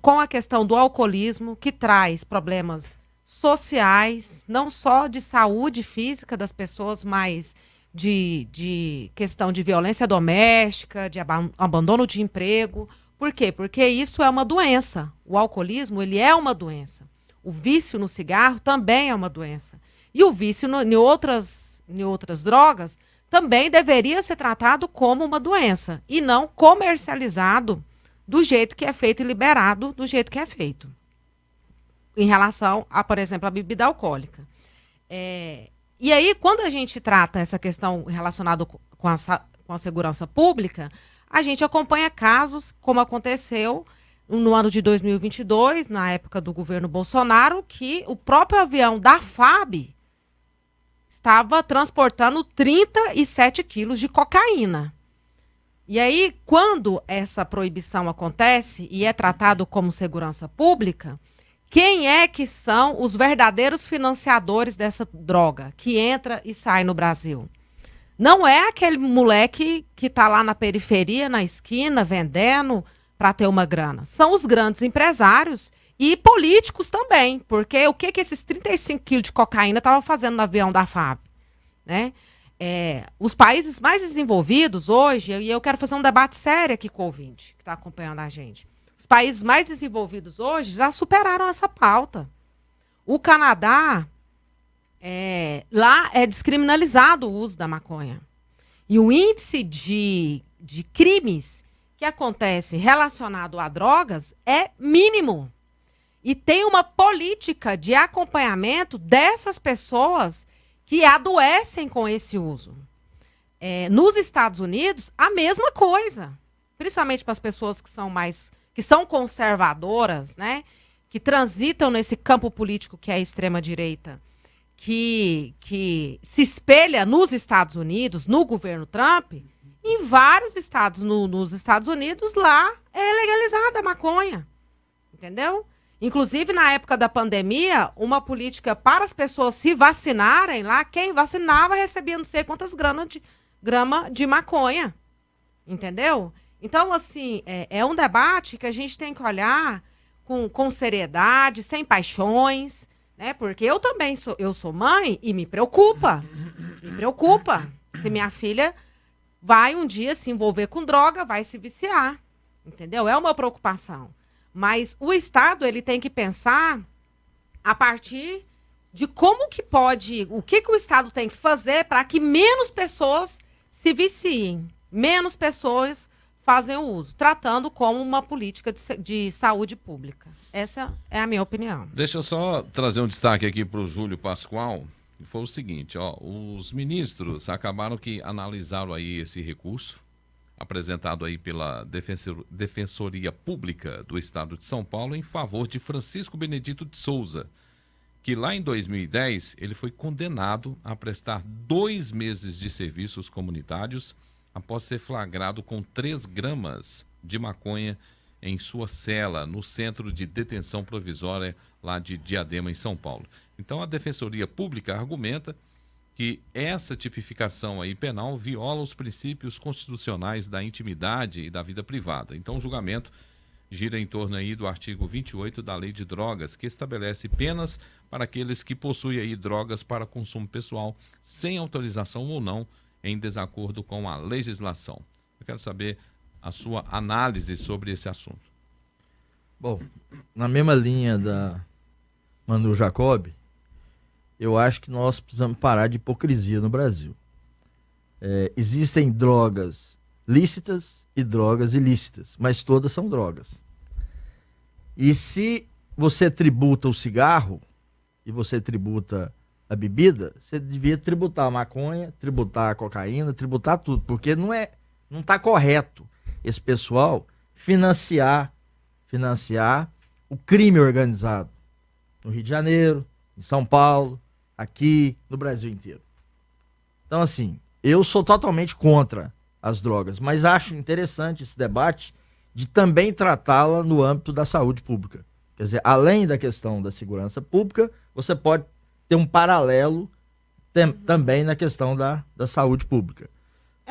Com a questão do alcoolismo, que traz problemas sociais, não só de saúde física das pessoas, mas de questão de violência doméstica, de abandono de emprego. Por quê? Porque isso é uma doença. O alcoolismo, ele é uma doença. O vício no cigarro também é uma doença. E o vício em outras drogas também deveria ser tratado como uma doença e não comercializado do jeito que é feito e liberado do jeito que é feito. Em relação a, por exemplo, a bebida alcoólica. E aí, quando a gente trata essa questão relacionada com a segurança pública, a gente acompanha casos, como aconteceu no ano de 2022, na época do governo Bolsonaro, que o próprio avião da FAB estava transportando 37 quilos de cocaína. E aí, quando essa proibição acontece e é tratado como segurança pública, quem é que são os verdadeiros financiadores dessa droga que entra e sai no Brasil? Não é aquele moleque que está lá na periferia, na esquina, vendendo para ter uma grana. São os grandes empresários e políticos também, porque o que esses 35 quilos de cocaína estavam fazendo no avião da FAB? Né? Os países mais desenvolvidos hoje, e eu quero fazer um debate sério aqui com o ouvinte que está acompanhando a gente. Os países mais desenvolvidos hoje já superaram essa pauta. O Canadá, lá é descriminalizado o uso da maconha. E o índice de crimes que acontece relacionado a drogas é mínimo. E tem uma política de acompanhamento dessas pessoas que adoecem com esse uso. Nos Estados Unidos, a mesma coisa. Principalmente para as pessoas que são conservadoras, né? Que transitam nesse campo político que é a extrema-direita, que se espelha nos Estados Unidos, no governo Trump, em vários estados nos Estados Unidos, lá é legalizada a maconha. Entendeu? Inclusive, na época da pandemia, uma política para as pessoas se vacinarem lá, quem vacinava recebia não sei quantas gramas de maconha. Entendeu? Então, assim, é um debate que a gente tem que olhar com seriedade, sem paixões, né? Porque eu também sou mãe e me preocupa. Me preocupa se minha filha vai um dia se envolver com droga, vai se viciar. Entendeu? É uma preocupação. Mas o Estado, ele tem que pensar a partir de como que pode, o que o Estado tem que fazer para que menos pessoas se viciem, menos pessoas fazem o uso, tratando como uma política de saúde pública. Essa é a minha opinião. Deixa eu só trazer um destaque aqui para o Júlio Pascoal, que foi o seguinte, ó, os ministros acabaram que analisaram aí esse recurso, apresentado aí pela Defensoria Pública do Estado de São Paulo em favor de Francisco Benedito de Souza, que lá em 2010 ele foi condenado a prestar 2 meses de serviços comunitários após ser flagrado com 3 gramas de maconha em sua cela no Centro de Detenção Provisória lá de Diadema, em São Paulo. Então a Defensoria Pública argumenta que essa tipificação aí penal viola os princípios constitucionais da intimidade e da vida privada. Então o julgamento gira em torno aí do artigo 28 da Lei de Drogas, que estabelece penas para aqueles que possuem aí drogas para consumo pessoal, sem autorização ou não, em desacordo com a legislação. Eu quero saber a sua análise sobre esse assunto. Bom, na mesma linha da Manu Jacob, eu acho que nós precisamos parar de hipocrisia no Brasil. Existem drogas lícitas e drogas ilícitas, mas todas são drogas. E se você tributa o cigarro e você tributa a bebida, você devia tributar a maconha, tributar a cocaína, tributar tudo, porque não está correto esse pessoal financiar o crime organizado no Rio de Janeiro, em São Paulo, aqui no Brasil inteiro. Então, assim, eu sou totalmente contra as drogas, mas acho interessante esse debate de também tratá-la no âmbito da saúde pública. Quer dizer, além da questão da segurança pública, você pode ter um paralelo também na questão da saúde pública.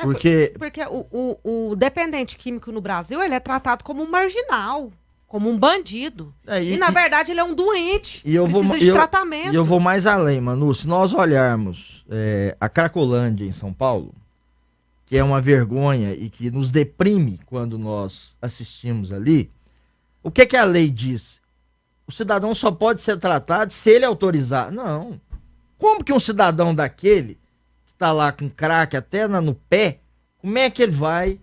Porque o dependente químico no Brasil, ele é tratado como um marginal, como um bandido. E na verdade ele é um doente, precisa de tratamento. E eu vou mais além, Manu. Se nós olharmos a Cracolândia em São Paulo, que é uma vergonha e que nos deprime quando nós assistimos ali, o que a lei diz? O cidadão só pode ser tratado se ele autorizar. Não. Como que um cidadão daquele, que está lá com crack até no pé, como é que ele vai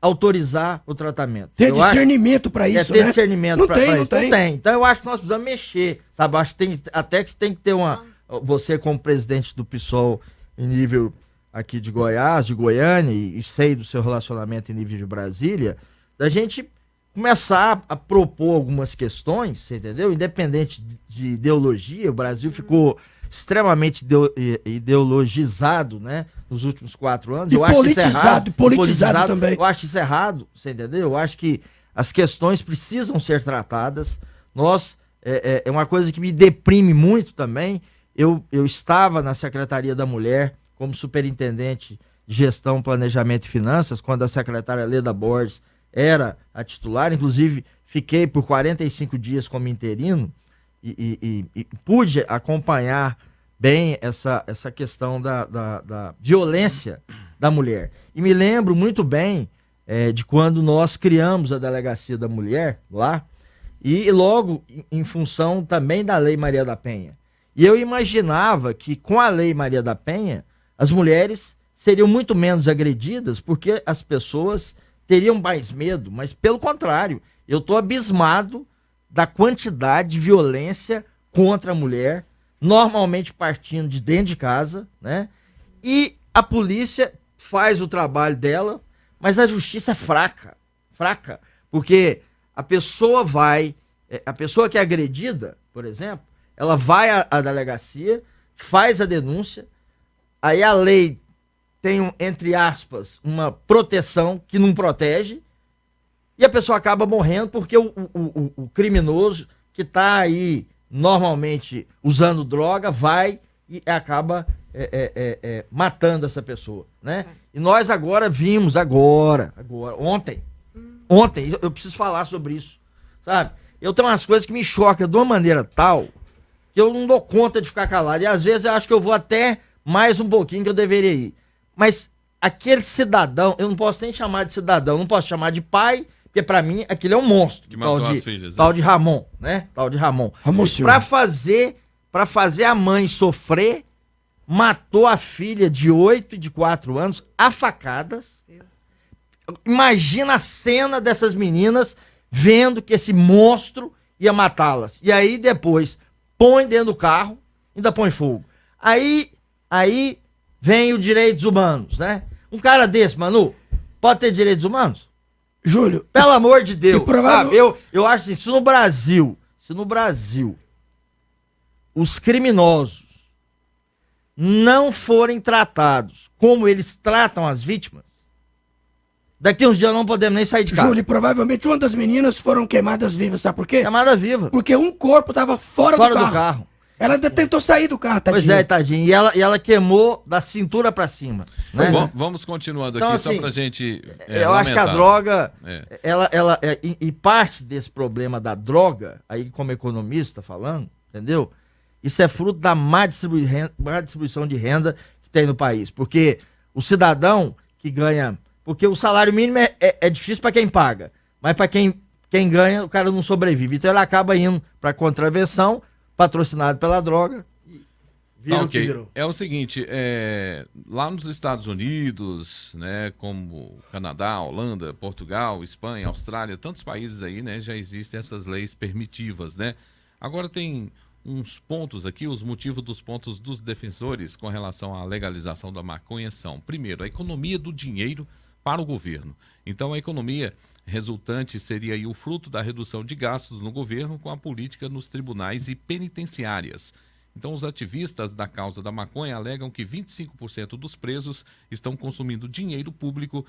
autorizar o tratamento? Ter discernimento para isso, ter discernimento para isso. Não tem. Então eu acho que nós precisamos mexer, sabe? Acho que até que tem que ter você como presidente do PSOL em nível aqui de Goiás, de Goiânia, e sei do seu relacionamento em nível de Brasília, da gente começar a propor algumas questões, você entendeu? Independente de ideologia, o Brasil ficou extremamente ideologizado, né, nos últimos 4 anos. Eu acho isso errado. Politizado também. Eu acho isso errado, você entendeu? Eu acho que as questões precisam ser tratadas. É uma coisa que me deprime muito também. Eu estava na Secretaria da Mulher como superintendente de Gestão, Planejamento e Finanças, quando a secretária Leda Borges era a titular. Inclusive, fiquei por 45 dias como interino e pude acompanhar bem essa questão da violência da mulher. E me lembro muito bem de quando nós criamos a Delegacia da Mulher lá, e logo em função também da Lei Maria da Penha. E eu imaginava que com a Lei Maria da Penha, as mulheres seriam muito menos agredidas, porque as pessoas teriam mais medo, mas pelo contrário, eu estou abismado da quantidade de violência contra a mulher, normalmente partindo de dentro de casa, né? E a polícia faz o trabalho dela, mas a justiça é fraca, porque a pessoa que é agredida, por exemplo, ela vai à delegacia, faz a denúncia, aí a lei tem, entre aspas, uma proteção que não protege, e a pessoa acaba morrendo porque o criminoso que está aí normalmente usando droga vai e acaba matando essa pessoa, né? E nós agora vimos, ontem, eu preciso falar sobre isso, sabe? Eu tenho umas coisas que me chocam de uma maneira tal que eu não dou conta de ficar calado, e às vezes eu acho que eu vou até mais um pouquinho que eu deveria ir. Mas aquele cidadão, eu não posso nem chamar de cidadão, não posso chamar de pai, porque pra mim aquele é um monstro. Que matou as filhas, tal de Ramon, né? Tal de Ramon. Pra fazer a mãe sofrer, matou a filha de 8 e de 4 anos a facadas. Imagina a cena dessas meninas vendo que esse monstro ia matá-las. E aí depois põe dentro do carro, ainda põe fogo. Aí vem os direitos humanos, né? Um cara desse, Manu, pode ter direitos humanos? Júlio. Pelo amor de Deus, provável... sabe? Eu acho assim, se no Brasil os criminosos não forem tratados como eles tratam as vítimas, daqui uns dias não podemos nem sair de casa. Júlio, provavelmente uma das meninas foram queimadas vivas, sabe por quê? Queimada viva. Porque um corpo tava fora do carro. Ela ainda tentou sair do carro, tadinha. Pois é, tadinho. E ela queimou da cintura pra cima. Né? Vamos continuando então, aqui, assim, só pra gente eu acho que a droga, e parte desse problema da droga, aí como economista falando, entendeu? Isso é fruto da má distribuição de renda que tem no país. Porque o cidadão que ganha... Porque o salário mínimo é difícil pra quem paga. Mas pra quem ganha, o cara não sobrevive. Então ele acaba indo pra contravenção, patrocinado pela droga, e vira o que virou. É o seguinte, lá nos Estados Unidos, né, como Canadá, Holanda, Portugal, Espanha, Austrália, tantos países aí, né, já existem essas leis permitivas, né? Agora tem uns pontos aqui, os motivos dos pontos dos defensores com relação à legalização da maconha são, primeiro, a economia do dinheiro para o governo. Então a economia resultante seria aí o fruto da redução de gastos no governo com a política nos tribunais e penitenciárias. Então, os ativistas da causa da maconha alegam que 25% dos presos estão consumindo dinheiro público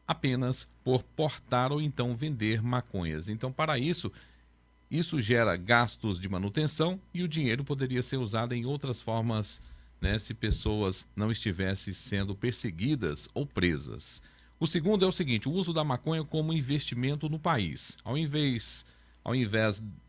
apenas por portar ou então vender maconhas. Então, para isso gera gastos de manutenção e o dinheiro poderia ser usado em outras formas, né, se pessoas não estivessem sendo perseguidas ou presas. O segundo é o seguinte, o uso da maconha como investimento no país. Ao invés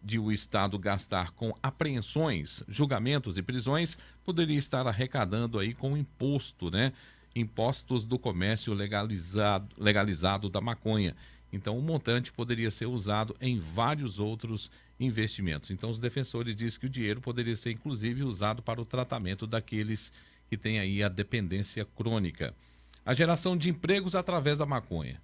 de o Estado gastar com apreensões, julgamentos e prisões, poderia estar arrecadando aí com imposto, né? Impostos do comércio legalizado da maconha. Então, o montante poderia ser usado em vários outros investimentos. Então, os defensores dizem que o dinheiro poderia ser, inclusive, usado para o tratamento daqueles que têm aí a dependência crônica. A geração de empregos através da maconha.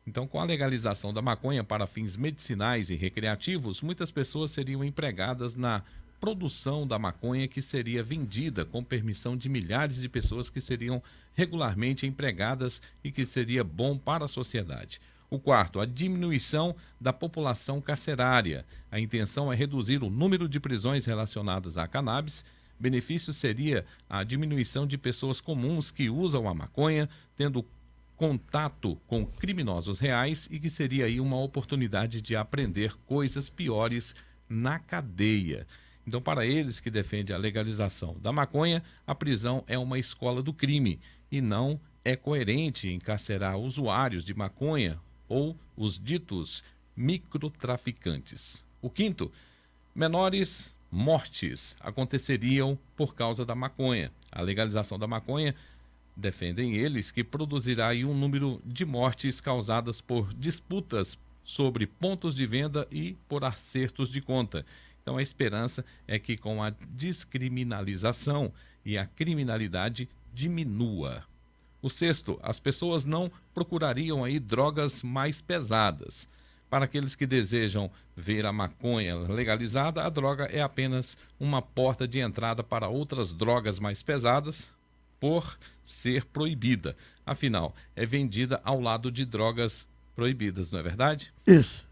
Então, com a legalização da maconha para fins medicinais e recreativos, muitas pessoas seriam empregadas na produção da maconha que seria vendida com permissão de milhares de pessoas que seriam regularmente empregadas e que seria bom para a sociedade. O quarto, a diminuição da população carcerária. A intenção é reduzir o número de prisões relacionadas à cannabis. Benefício seria a diminuição de pessoas comuns que usam a maconha, tendo contato com criminosos reais e que seria aí uma oportunidade de aprender coisas piores na cadeia. Então, para eles que defendem a legalização da maconha, a prisão é uma escola do crime e não é coerente encarcerar usuários de maconha ou os ditos microtraficantes. O quinto, menores mortes aconteceriam por causa da maconha. A legalização da maconha, defendem eles, que produzirá aí um número de mortes causadas por disputas sobre pontos de venda e por acertos de conta. Então a esperança é que com a descriminalização e a criminalidade diminua. O sexto, as pessoas não procurariam aí drogas mais pesadas. Para aqueles que desejam ver a maconha legalizada, a droga é apenas uma porta de entrada para outras drogas mais pesadas, por ser proibida. Afinal, é vendida ao lado de drogas proibidas, não é verdade? Isso.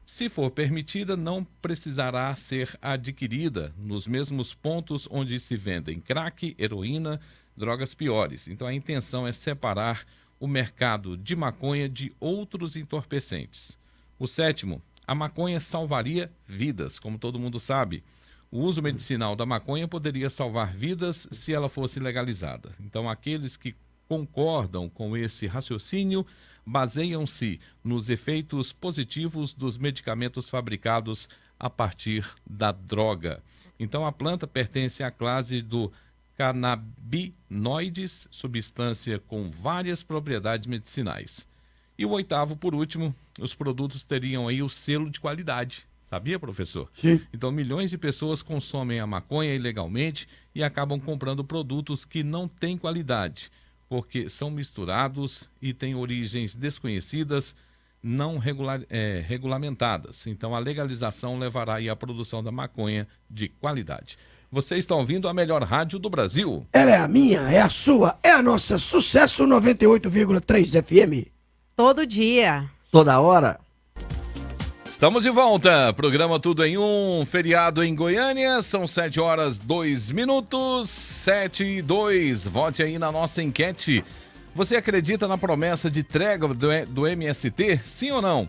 Se for permitida, não precisará ser adquirida nos mesmos pontos onde se vendem crack, heroína, drogas piores. Então a intenção é separar o mercado de maconha de outros entorpecentes. O sétimo, a maconha salvaria vidas, como todo mundo sabe. O uso medicinal da maconha poderia salvar vidas se ela fosse legalizada. Então, aqueles que concordam com esse raciocínio baseiam-se nos efeitos positivos dos medicamentos fabricados a partir da droga. Então, a planta pertence à classe do canabinoides, substância com várias propriedades medicinais. E o oitavo, por último, os produtos teriam aí o selo de qualidade. Sabia, professor? Sim. Então, milhões de pessoas consomem a maconha ilegalmente e acabam comprando produtos que não têm qualidade, porque são misturados e têm origens desconhecidas, não regulamentadas. Então, a legalização levará aí à produção da maconha de qualidade. Você está ouvindo a melhor rádio do Brasil. Ela é a minha, é a sua, é a nossa Sucesso 98,3 FM. Todo dia. Toda hora. Estamos de volta. Programa Tudo em Um. Feriado em Goiânia. São 7h02. 7h02. Vote aí na nossa enquete. Você acredita na promessa de trégua do MST? Sim ou não?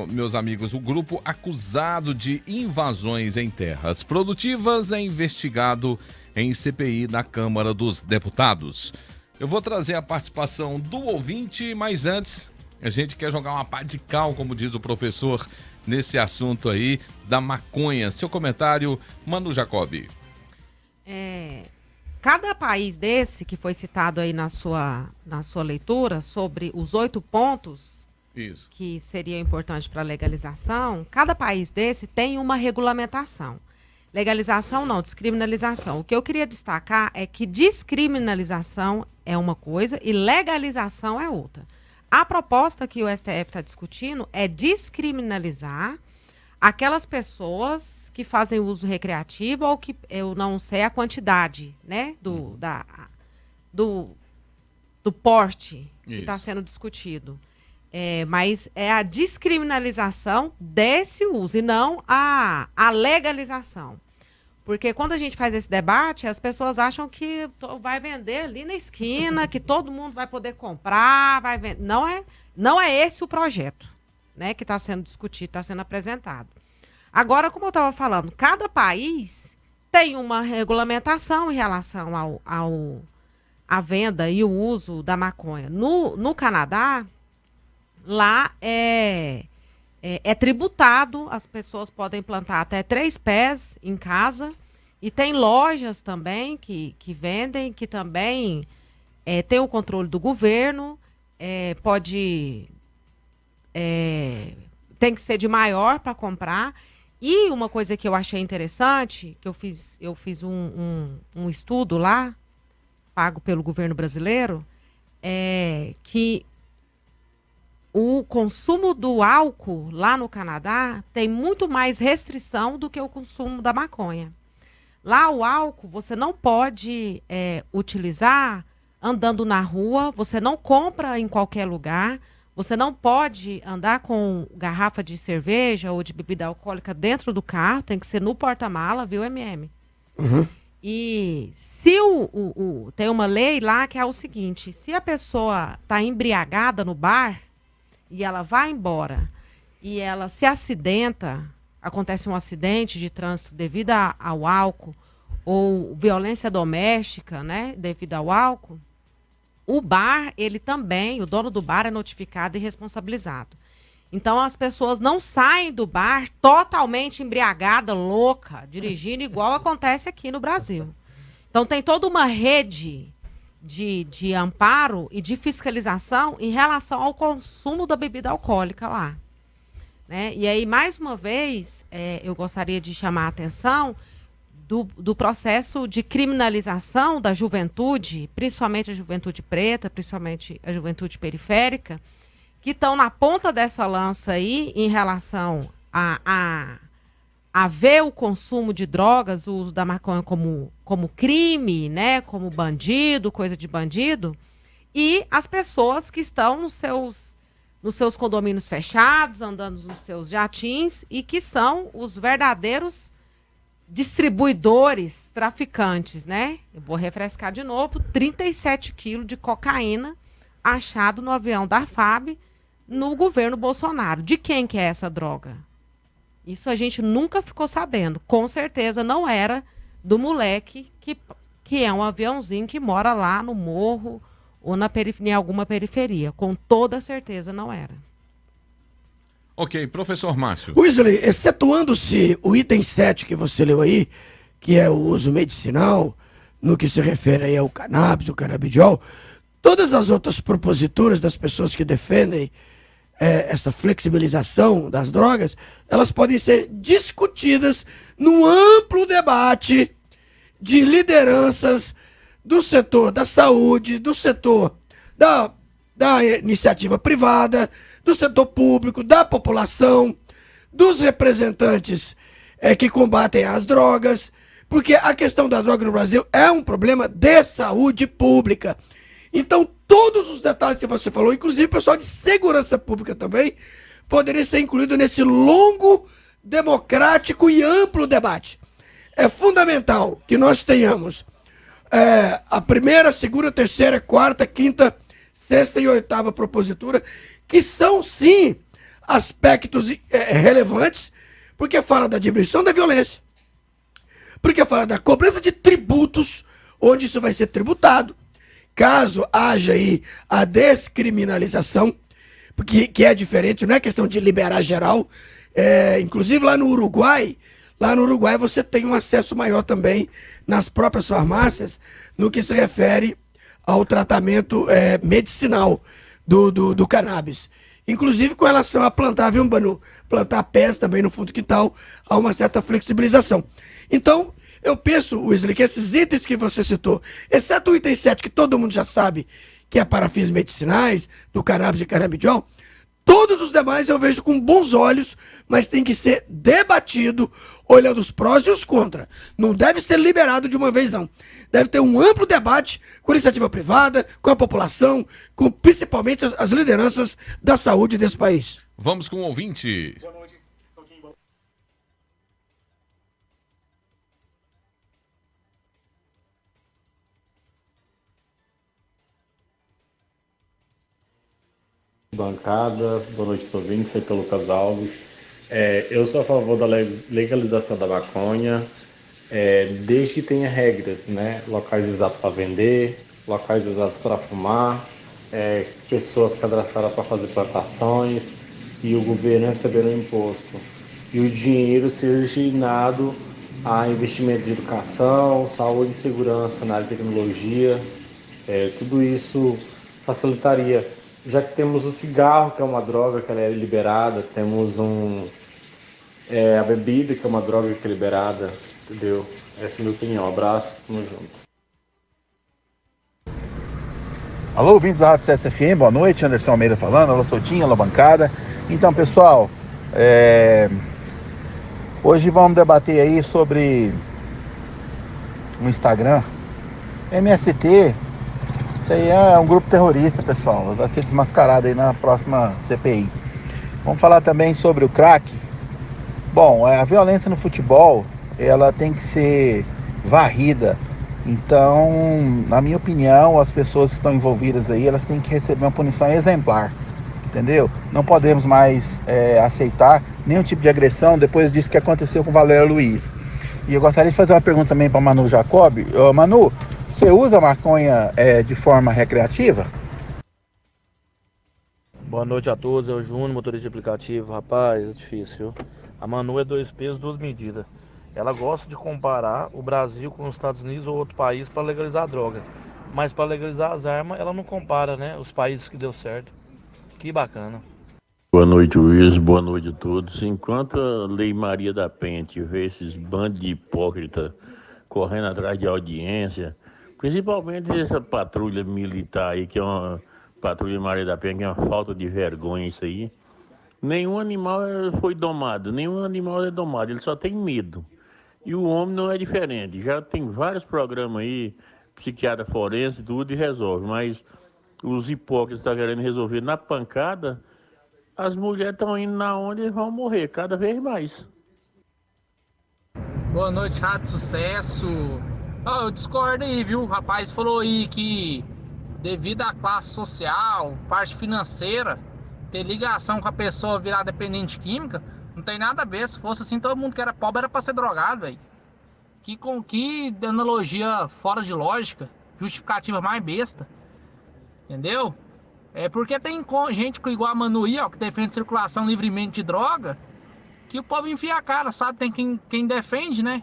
Meus amigos, o grupo acusado de invasões em terras produtivas é investigado em CPI na Câmara dos Deputados. Eu vou trazer a participação do ouvinte, mas antes, a gente quer jogar uma pá de cal, como diz o professor, nesse assunto aí da maconha. Seu comentário, Manu Jacobi. Cada país desse que foi citado aí na sua leitura sobre os 8 pontos Isso. que seria importante para a legalização, cada país desse tem uma regulamentação. Legalização não, descriminalização. O que eu queria destacar é que descriminalização é uma coisa e legalização é outra. A proposta que o STF está discutindo é descriminalizar aquelas pessoas que fazem uso recreativo ou que eu não sei a quantidade, né, do porte que está sendo discutido. Mas é a descriminalização desse uso e não a legalização. Porque quando a gente faz esse debate, as pessoas acham que vai vender ali na esquina, que todo mundo vai poder comprar, vai vender. Não é esse o projeto, né, que está sendo discutido, está sendo apresentado. Agora, como eu estava falando, cada país tem uma regulamentação em relação à venda e o uso da maconha. No Canadá, lá é tributado, as pessoas podem plantar até 3 pés em casa e tem lojas também que vendem, que também tem o controle do governo, tem que ser de maior para comprar. E uma coisa que eu achei interessante, que eu fiz um estudo lá, pago pelo governo brasileiro, é que o consumo do álcool lá no Canadá tem muito mais restrição do que o consumo da maconha. Lá o álcool você não pode utilizar andando na rua, você não compra em qualquer lugar, você não pode andar com garrafa de cerveja ou de bebida alcoólica dentro do carro, tem que ser no porta-mala, viu, MM? Uhum. E se tem uma lei lá que é o seguinte, se a pessoa está embriagada no bar e ela vai embora e ela se acidenta, acontece um acidente de trânsito devido ao álcool ou violência doméstica, né, devido ao álcool, o bar, ele também, o dono do bar é notificado e responsabilizado. Então, as pessoas não saem do bar totalmente embriagada, louca, dirigindo igual acontece aqui no Brasil. Então, tem toda uma rede de amparo e de fiscalização em relação ao consumo da bebida alcoólica lá. Né? E aí, mais uma vez, eu gostaria de chamar a atenção do processo de criminalização da juventude, principalmente a juventude preta, principalmente a juventude periférica, que estão na ponta dessa lança aí em relação a ver o consumo de drogas, o uso da maconha como crime, né, como bandido, coisa de bandido, e as pessoas que estão nos seus condomínios fechados, andando nos seus jatins, e que são os verdadeiros distribuidores, traficantes, né? Eu vou refrescar de novo, 37 quilos de cocaína achado no avião da FAB no governo Bolsonaro. De quem que é essa droga? Isso a gente nunca ficou sabendo. Com certeza não era do moleque que é um aviãozinho que mora lá no morro ou em alguma periferia. Com toda certeza não era. Ok, professor Márcio. Wesley, excetuando-se o item 7 que você leu aí, que é o uso medicinal, no que se refere aí ao cannabis, o canabidiol, todas as outras proposituras das pessoas que defendem essa flexibilização das drogas, elas podem ser discutidas num amplo debate de lideranças do setor da saúde, do setor da iniciativa privada, do setor público, da população, dos representantes que combatem as drogas, porque a questão da droga no Brasil é um problema de saúde pública. Então, todos os detalhes que você falou, inclusive o pessoal de segurança pública também, poderia ser incluído nesse longo, democrático e amplo debate. É fundamental que nós tenhamos a primeira, segunda, terceira, quarta, quinta, sexta e oitava propositura, que são, sim, aspectos relevantes, porque fala da diminuição da violência, porque fala da cobrança de tributos, onde isso vai ser tributado, caso haja aí a descriminalização, porque, que é diferente, não é questão de liberar geral, inclusive lá no Uruguai você tem um acesso maior também nas próprias farmácias, no que se refere ao tratamento medicinal do cannabis. Inclusive com relação a plantar, viu, Manu? Plantar pés também no fundo do quintal, há uma certa flexibilização. Então, eu penso, Wesley, que esses itens que você citou, exceto o item 7, que todo mundo já sabe, que é para fins medicinais, do cannabis e canabidiol, todos os demais eu vejo com bons olhos, mas tem que ser debatido, olhando os prós e os contras. Não deve ser liberado de uma vez, não. Deve ter um amplo debate com a iniciativa privada, com a população, com principalmente as lideranças da saúde desse país. Vamos com o ouvinte. Boa noite. Bancada, boa noite aos ouvintes, sou o Lucas Alves. Eu sou a favor da legalização da maconha, desde que tenha regras, né? Locais usados para vender, locais usados para fumar, pessoas cadastradas para fazer plantações e o governo recebendo o imposto. E o dinheiro ser destinado a investimento de educação, saúde e segurança na área de tecnologia. Tudo isso facilitaria. Já que temos o cigarro, que é uma droga que ela é liberada, temos a bebida, que é uma droga que é liberada, entendeu? Essa é a minha opinião. Abraço, tamo junto. Alô, ouvintes da Rádio CSFM, boa noite, Anderson Almeida falando, alô Soutinho, alô bancada. Então, pessoal, hoje vamos debater aí sobre o Instagram. MST, isso aí é um grupo terrorista, pessoal, vai ser desmascarado aí na próxima CPI. Vamos falar também sobre o crack. Bom, a violência no futebol, ela tem que ser varrida. Então, na minha opinião, as pessoas que estão envolvidas aí, elas têm que receber uma punição exemplar, entendeu? Não podemos mais aceitar nenhum tipo de agressão depois disso que aconteceu com o Valério Luiz. E eu gostaria de fazer uma pergunta também para Manu Jacob. Manu, você usa maconha de forma recreativa? Boa noite a todos, é o Júnior, motorista de aplicativo. Rapaz, é difícil, viu? A Manu é 2 pesos, 2 medidas. Ela gosta de comparar o Brasil com os Estados Unidos ou outro país para legalizar a droga. Mas para legalizar as armas, ela não compara, né? Os países que deu certo. Que bacana. Boa noite, Wilson. Boa noite a todos. Enquanto a Lei Maria da Penha tiver esses bandos de hipócrita correndo atrás de audiência, principalmente essa patrulha militar aí, que é uma patrulha Maria da Penha, que é uma falta de vergonha isso aí, nenhum animal foi domado, nenhum animal é domado, ele só tem medo. E o homem não é diferente. Já tem vários programas aí, psiquiatra forense, tudo, e resolve. Mas os hipócritas estão querendo resolver na pancada, as mulheres estão indo na onde e vão morrer cada vez mais. Boa noite, Rádio Sucesso. Eu discordo aí, viu? O rapaz falou aí que devido à classe social, parte financeira, ter ligação com a pessoa virar dependente química, não tem nada a ver. Se fosse assim, todo mundo que era pobre era pra ser drogado, velho. Que analogia fora de lógica, justificativa mais besta. Entendeu? Porque tem gente igual a Manu aí, ó, que defende circulação livremente de droga, que o povo enfia a cara, sabe? Tem quem defende, né?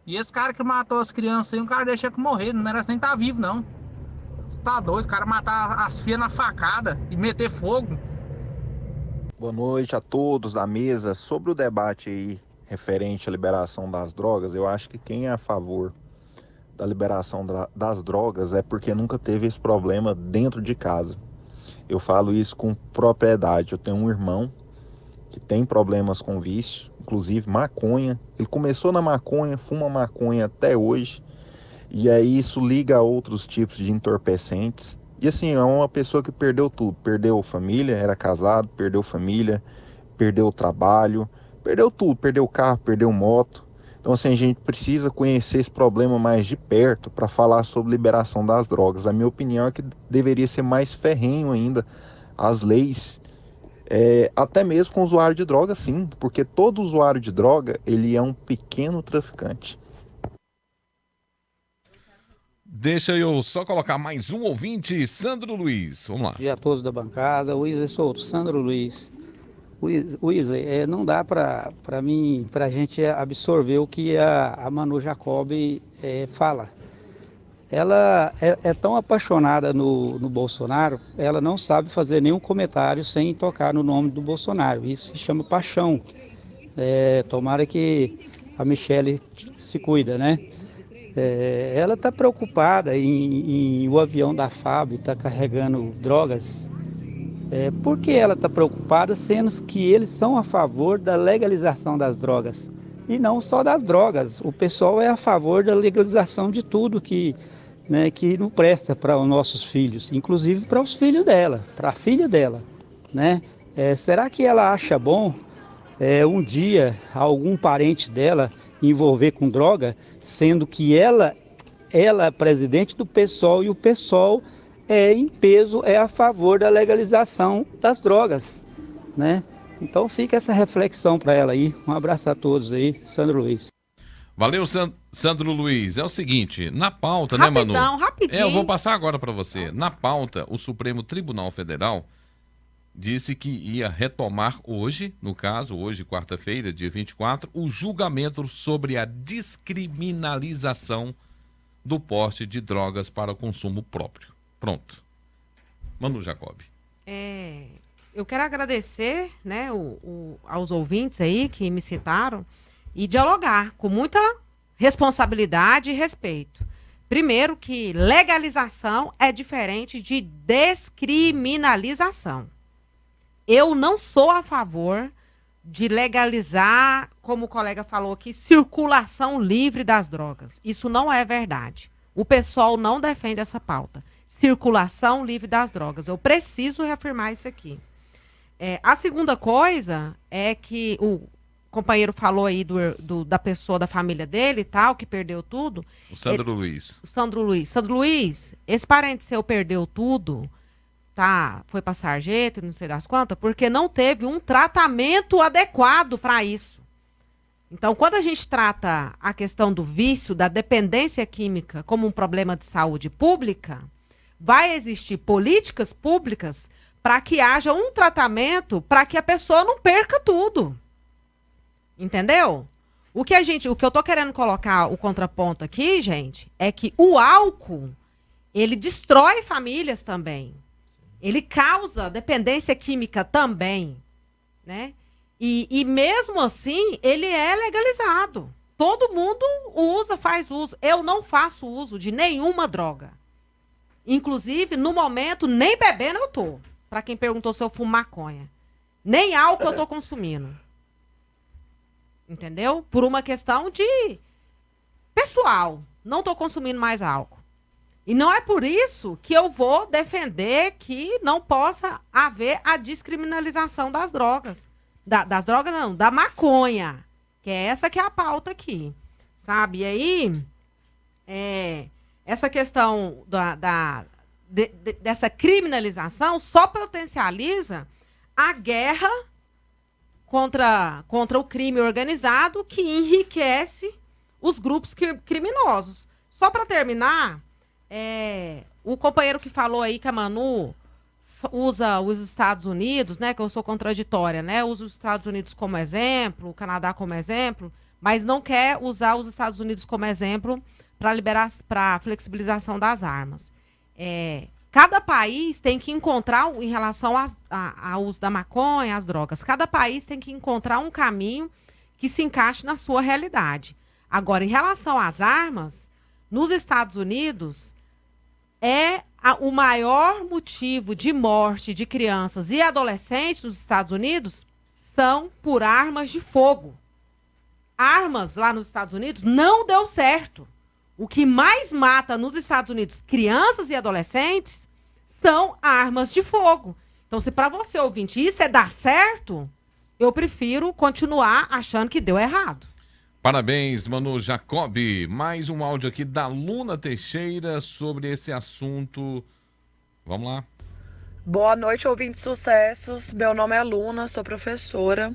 E esse cara que matou as crianças aí, um cara deixa que morrer, não merece nem estar vivo, não. Você tá doido, o cara matar as filhas na facada e meter fogo. Boa noite a todos da mesa. Sobre o debate aí referente à liberação das drogas, eu acho que quem é a favor da liberação das drogas é porque nunca teve esse problema dentro de casa. Eu falo isso com propriedade. Eu tenho um irmão que tem problemas com vício, inclusive maconha. Ele começou na maconha, fuma maconha até hoje, e aí isso liga a outros tipos de entorpecentes. E assim, é uma pessoa que perdeu tudo. Perdeu família, era casado, perdeu família, perdeu o trabalho, perdeu tudo, perdeu carro, perdeu moto. Então assim, a gente precisa conhecer esse problema mais de perto para falar sobre liberação das drogas. A minha opinião é que deveria ser mais ferrenho ainda as leis, até mesmo com o usuário de droga, sim, porque todo usuário de droga, ele é um pequeno traficante. Deixa eu só colocar mais um ouvinte, Sandro Luiz. Vamos lá. Bom dia a todos da bancada. Wesley Souto, Sandro Luiz. Wesley, não dá para a gente absorver o que a Manu Jacob fala. Ela é tão apaixonada no Bolsonaro, ela não sabe fazer nenhum comentário sem tocar no nome do Bolsonaro. Isso se chama paixão. Tomara que a Michele se cuida, né? Ela está preocupada em o avião da FAB está carregando drogas. Por que ela está preocupada, sendo que eles são a favor da legalização das drogas? E não só das drogas. O pessoal é a favor da legalização de tudo que não presta para os nossos filhos, inclusive para os filhos dela, para a filha dela, né? Será que ela acha bom um dia algum parente dela envolver com droga, sendo que ela é presidente do PSOL e o PSOL em peso é a favor da legalização das drogas, né? Então fica essa reflexão para ela aí. Um abraço a todos aí, Sandro Luiz. Valeu, Sandro Luiz. É o seguinte, na pauta, né, Manu? Rapidinho. Eu vou passar agora para você. Na pauta, o Supremo Tribunal Federal disse que ia retomar hoje, no caso, hoje, quarta-feira, dia 24, o julgamento sobre a descriminalização do porte de drogas para consumo próprio. Pronto. Manu Jacob. Eu quero agradecer, né, aos ouvintes aí que me citaram e dialogar com muita responsabilidade e respeito. Primeiro que legalização é diferente de descriminalização. Eu não sou a favor de legalizar, como o colega falou aqui, circulação livre das drogas. Isso não é verdade. O pessoal não defende essa pauta. Circulação livre das drogas. Eu preciso reafirmar isso aqui. A segunda coisa é que o companheiro falou aí da pessoa, da família dele e tal, que perdeu tudo. O Sandro Luiz. O Sandro Luiz. Sandro Luiz, esse parente seu perdeu tudo, tá? Foi pra sarjeta, não sei das quantas, porque não teve um tratamento adequado para isso. Então, quando a gente trata a questão do vício, da dependência química como um problema de saúde pública, vai existir políticas públicas para que haja um tratamento para que a pessoa não perca tudo. Entendeu? O que eu tô querendo colocar o contraponto aqui, gente, é que o álcool, ele destrói famílias também. Ele causa dependência química também, né? E mesmo assim, ele é legalizado. Todo mundo usa, faz uso. Eu não faço uso de nenhuma droga. Inclusive, no momento, nem bebendo eu tô. Pra quem perguntou se eu fumo maconha. Nem álcool eu tô consumindo. Entendeu? Por uma questão de pessoal. Não tô consumindo mais álcool. E não é por isso que eu vou defender que não possa haver a descriminalização das drogas. Das drogas não, da maconha. Que é essa que é a pauta aqui. Sabe? E aí, essa questão dessa criminalização só potencializa a guerra contra o crime organizado, que enriquece os grupos criminosos. Só para terminar, o companheiro que falou aí que a Manu usa os Estados Unidos, né, que eu sou contraditória, né, usa os Estados Unidos como exemplo, o Canadá como exemplo, mas não quer usar os Estados Unidos como exemplo para flexibilização das armas. Cada país tem que encontrar, em relação ao uso da maconha, às drogas, cada país tem que encontrar um caminho que se encaixe na sua realidade. Agora, em relação às armas, Nos Estados Unidos, o maior motivo de morte de crianças e adolescentes nos Estados Unidos são por armas de fogo. Armas lá nos Estados Unidos não deu certo. O que mais mata nos Estados Unidos crianças e adolescentes são armas de fogo. Então, se para você, ouvinte, isso é dar certo, eu prefiro continuar achando que deu errado. Parabéns, Manu Jacobi. Mais um áudio aqui da Luna Teixeira sobre esse assunto. Vamos lá. Boa noite, ouvintes sucessos. Meu nome é Luna, sou professora.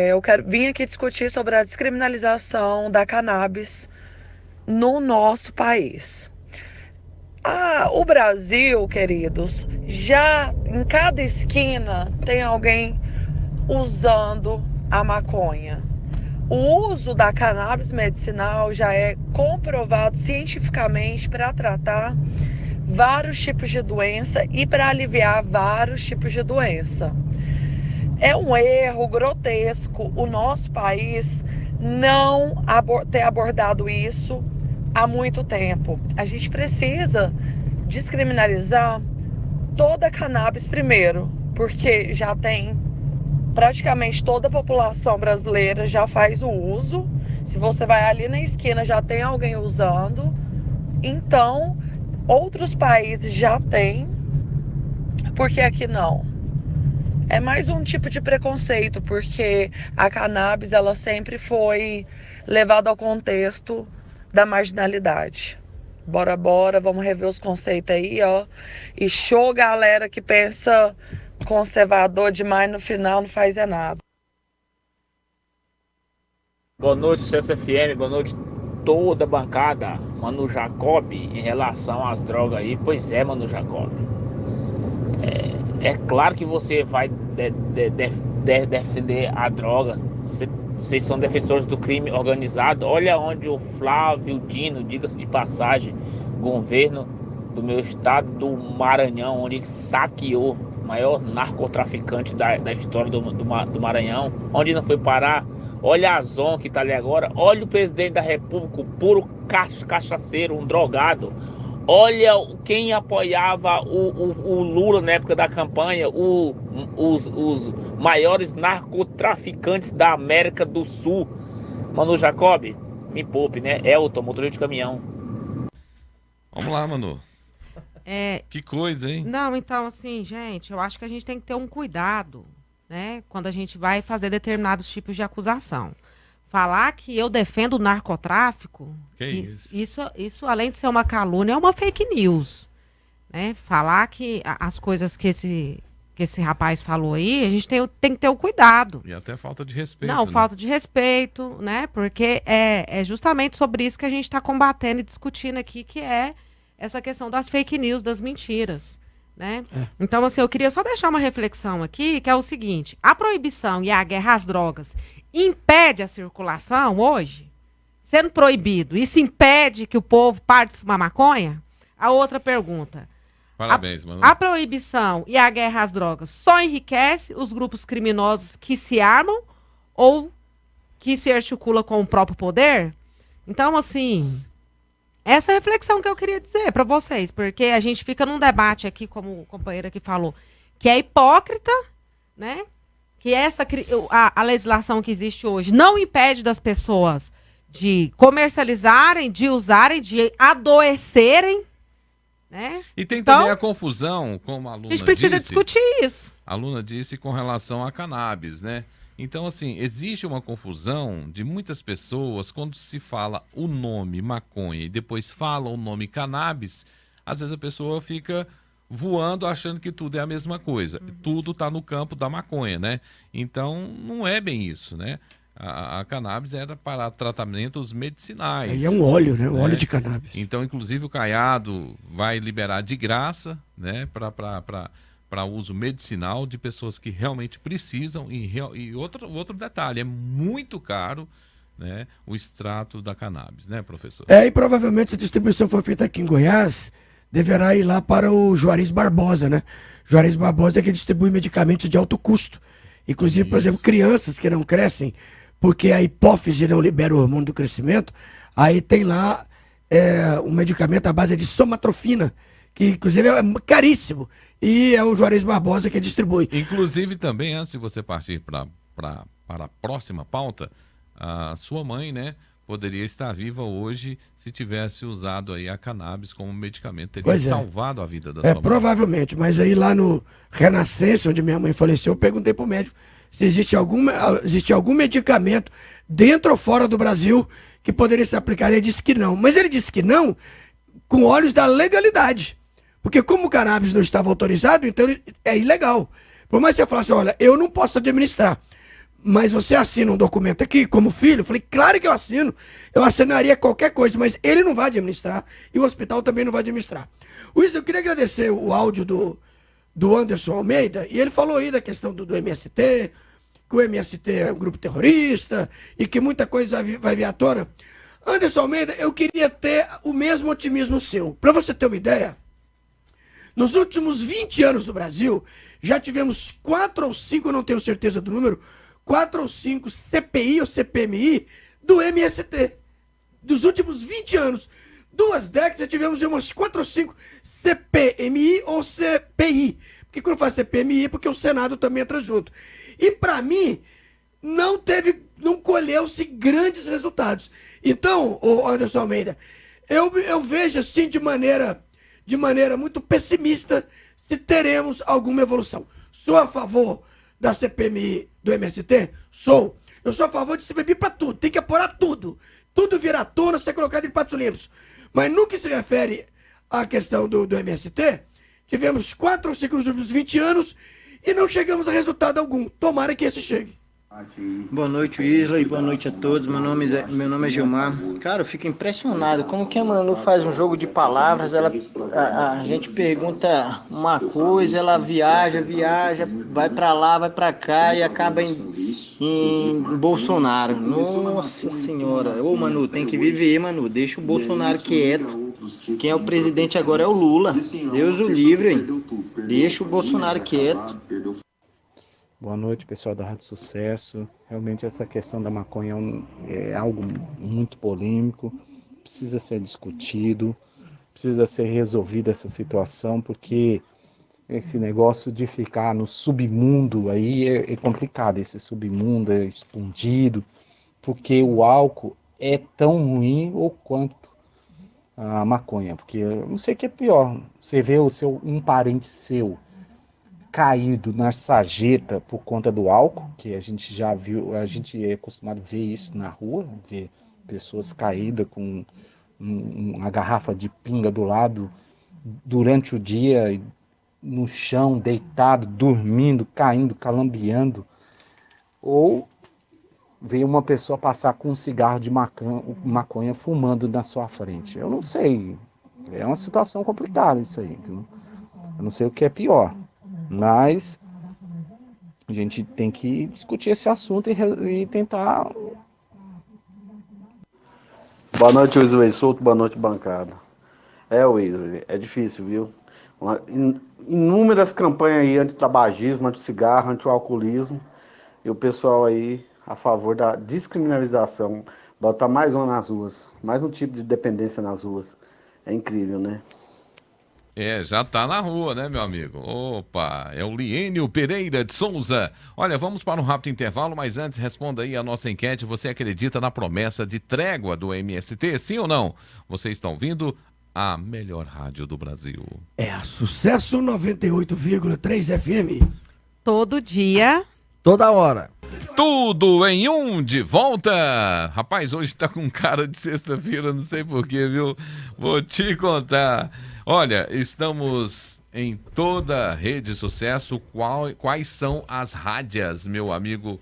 Eu vim aqui discutir sobre a descriminalização da cannabis no nosso país. O Brasil, queridos, já em cada esquina tem alguém usando a maconha. O uso da cannabis medicinal já é comprovado cientificamente para tratar vários tipos de doença e para aliviar vários tipos de doença. É um erro grotesco o nosso país não ter abordado isso há muito tempo. A gente precisa descriminalizar toda a cannabis primeiro, porque já tem praticamente toda a população brasileira já faz o uso. Se você vai ali na esquina, já tem alguém usando. Então, outros países já têm, porque aqui não? É mais um tipo de preconceito, porque a cannabis ela sempre foi levada ao contexto da marginalidade. Bora, vamos rever os conceitos aí, ó. E show, galera que pensa conservador demais, no final não faz nada. Boa noite, CSFM, boa noite toda a bancada. Manu Jacobi, em relação às drogas aí, pois é, Manu Jacobi. É claro que você vai defender a droga. Vocês são defensores do crime organizado. Olha onde o Flávio Dino, diga-se de passagem, governo do meu estado do Maranhão, onde ele saqueou o maior narcotraficante da história do Maranhão, onde não foi parar. Olha a Zon que está ali agora. Olha o presidente da República, o puro cachaceiro, um drogado. Olha quem apoiava o Lula na época da campanha, os maiores narcotraficantes da América do Sul. Manu Jacobi, me poupe, né? Elton, motorista de caminhão. Vamos lá, Manu. Que coisa, hein? Não, então, assim, gente, eu acho que a gente tem que ter um cuidado, né? Quando a gente vai fazer determinados tipos de acusação. Falar que eu defendo o narcotráfico, isso além de ser uma calúnia, é uma fake news. Né? Falar que as coisas que esse rapaz falou aí, a gente tem que ter o cuidado. E até falta de respeito. Não, né? falta de respeito, né? Porque é justamente sobre isso que a gente está combatendo e discutindo aqui, que é essa questão das fake news, das mentiras. Né? Então, assim, eu queria só deixar uma reflexão aqui, que é o seguinte: a proibição e a guerra às drogas impede a circulação hoje? Sendo proibido, isso impede que o povo pare de fumar maconha? A outra pergunta. Parabéns, Manu. A proibição e a guerra às drogas só enriquece os grupos criminosos que se armam ou que se articulam com o próprio poder? Então, assim, essa é a reflexão que eu queria dizer para vocês, porque a gente fica num debate aqui, como o companheiro aqui falou, que é hipócrita, né? Que a legislação que existe hoje não impede das pessoas de comercializarem, de usarem, de adoecerem, né? E tem também a confusão, como a aluna disse. A gente precisa discutir isso. A aluna disse com relação à cannabis, né? Então, assim, existe uma confusão de muitas pessoas quando se fala o nome maconha e depois fala o nome cannabis, às vezes a pessoa fica voando achando que tudo é a mesma coisa. Tudo está no campo da maconha, né? Então, não é bem isso, né? A cannabis era para tratamentos medicinais. Aí é um óleo, né? Um óleo de cannabis. Então, inclusive, o Caiado vai liberar de graça, né? Para uso medicinal de pessoas que realmente precisam. E outro detalhe, é muito caro, né, o extrato da cannabis, né, professor? E provavelmente se a distribuição for feita aqui em Goiás, deverá ir lá para o Juarez Barbosa, né? Juarez Barbosa é que distribui medicamentos de alto custo. Inclusive, por exemplo, crianças que não crescem porque a hipófise não libera o hormônio do crescimento, aí tem lá um medicamento à base de somatrofina, que inclusive é caríssimo, e é o Juarez Barbosa que distribui. Inclusive também, antes de você partir para a próxima pauta, a sua mãe, né, poderia estar viva hoje se tivesse usado aí a cannabis como medicamento, teria salvado a vida da sua mãe. Provavelmente, mas aí lá no Renascença, onde minha mãe faleceu, eu perguntei pro médico se existe algum medicamento dentro ou fora do Brasil que poderia se aplicar. Ele disse que não, mas ele disse que não com olhos da legalidade, porque como o cannabis não estava autorizado, então é ilegal. Por mais que você falasse, olha, eu não posso administrar, mas você assina um documento aqui como filho? Eu falei, claro que eu assino. Eu assinaria qualquer coisa, mas ele não vai administrar e o hospital também não vai administrar. Wilson, eu queria agradecer o áudio do Anderson Almeida, e ele falou aí da questão do MST, que o MST é um grupo terrorista e que muita coisa vai vir à tona. Anderson Almeida, eu queria ter o mesmo otimismo seu. Para você ter uma ideia, nos últimos 20 anos do Brasil, já tivemos 4 ou 5, eu não tenho certeza do número, 4 ou 5 CPI ou CPMI do MST. Dos últimos 20 anos, 2 décadas, já tivemos umas 4 ou 5 CPMI ou CPI. Porque quando faz CPMI, porque o Senado também entra junto. E para mim, não colheu-se grandes resultados. Então, Anderson Almeida, eu vejo assim de maneira muito pessimista se teremos alguma evolução. Sou a favor da CPMI do MST? Sou. Eu sou a favor de CPMI para tudo, tem que apurar tudo. Tudo vira à tona, ser colocado em patos limpos. Mas no que se refere à questão do MST, tivemos 4 ou 5 nos últimos 20 anos e não chegamos a resultado algum. Tomara que esse chegue. Boa noite, Wesley. Boa noite a todos. Meu nome é Gilmar. Cara, eu fico impressionado como que a Manu faz um jogo de palavras. A gente pergunta uma coisa, ela viaja, vai pra lá, vai pra cá e acaba em Bolsonaro. Nossa senhora. Ô, Manu, tem que viver, Manu. Deixa o Bolsonaro quieto. Quem é o presidente agora é o Lula. Deus o livre, hein? Deixa o Bolsonaro quieto. Boa noite, pessoal da Rádio Sucesso. Realmente essa questão da maconha é algo muito polêmico, precisa ser discutido, precisa ser resolvida essa situação, porque esse negócio de ficar no submundo aí é complicado, esse submundo é escondido, porque o álcool é tão ruim ou quanto a maconha, porque eu não sei o que é pior, você vê um parente seu caído na sarjeta por conta do álcool, que a gente já viu, a gente é acostumado a ver isso na rua, ver pessoas caídas com uma garrafa de pinga do lado durante o dia, no chão, deitado, dormindo, caindo, calambeando, ou ver uma pessoa passar com um cigarro de maconha fumando na sua frente. Eu não sei, é uma situação complicada isso aí, viu? Eu não sei o que é pior. Mas a gente tem que discutir esse assunto e tentar. Boa noite, Wesley Souto. Boa noite, bancada. Wesley, é difícil, viu? Inúmeras campanhas aí anti-tabagismo, anti-cigarro, anti-alcoolismo. E o pessoal aí a favor da descriminalização. Botar mais uma nas ruas. Mais um tipo de dependência nas ruas. É incrível, né? Já tá na rua, né, meu amigo? Opa, é o Liênio Pereira de Souza. Olha, vamos para um rápido intervalo, mas antes responda aí a nossa enquete. Você acredita na promessa de trégua do MST, sim ou não? Você está ouvindo a melhor rádio do Brasil. É a Sucesso 98,3 FM. Todo dia. Toda hora. Tudo em um, de volta. Rapaz, hoje tá com cara de sexta-feira, não sei porquê, viu? Vou te contar. Olha, estamos em toda a rede Sucesso. Quais são as rádios, meu amigo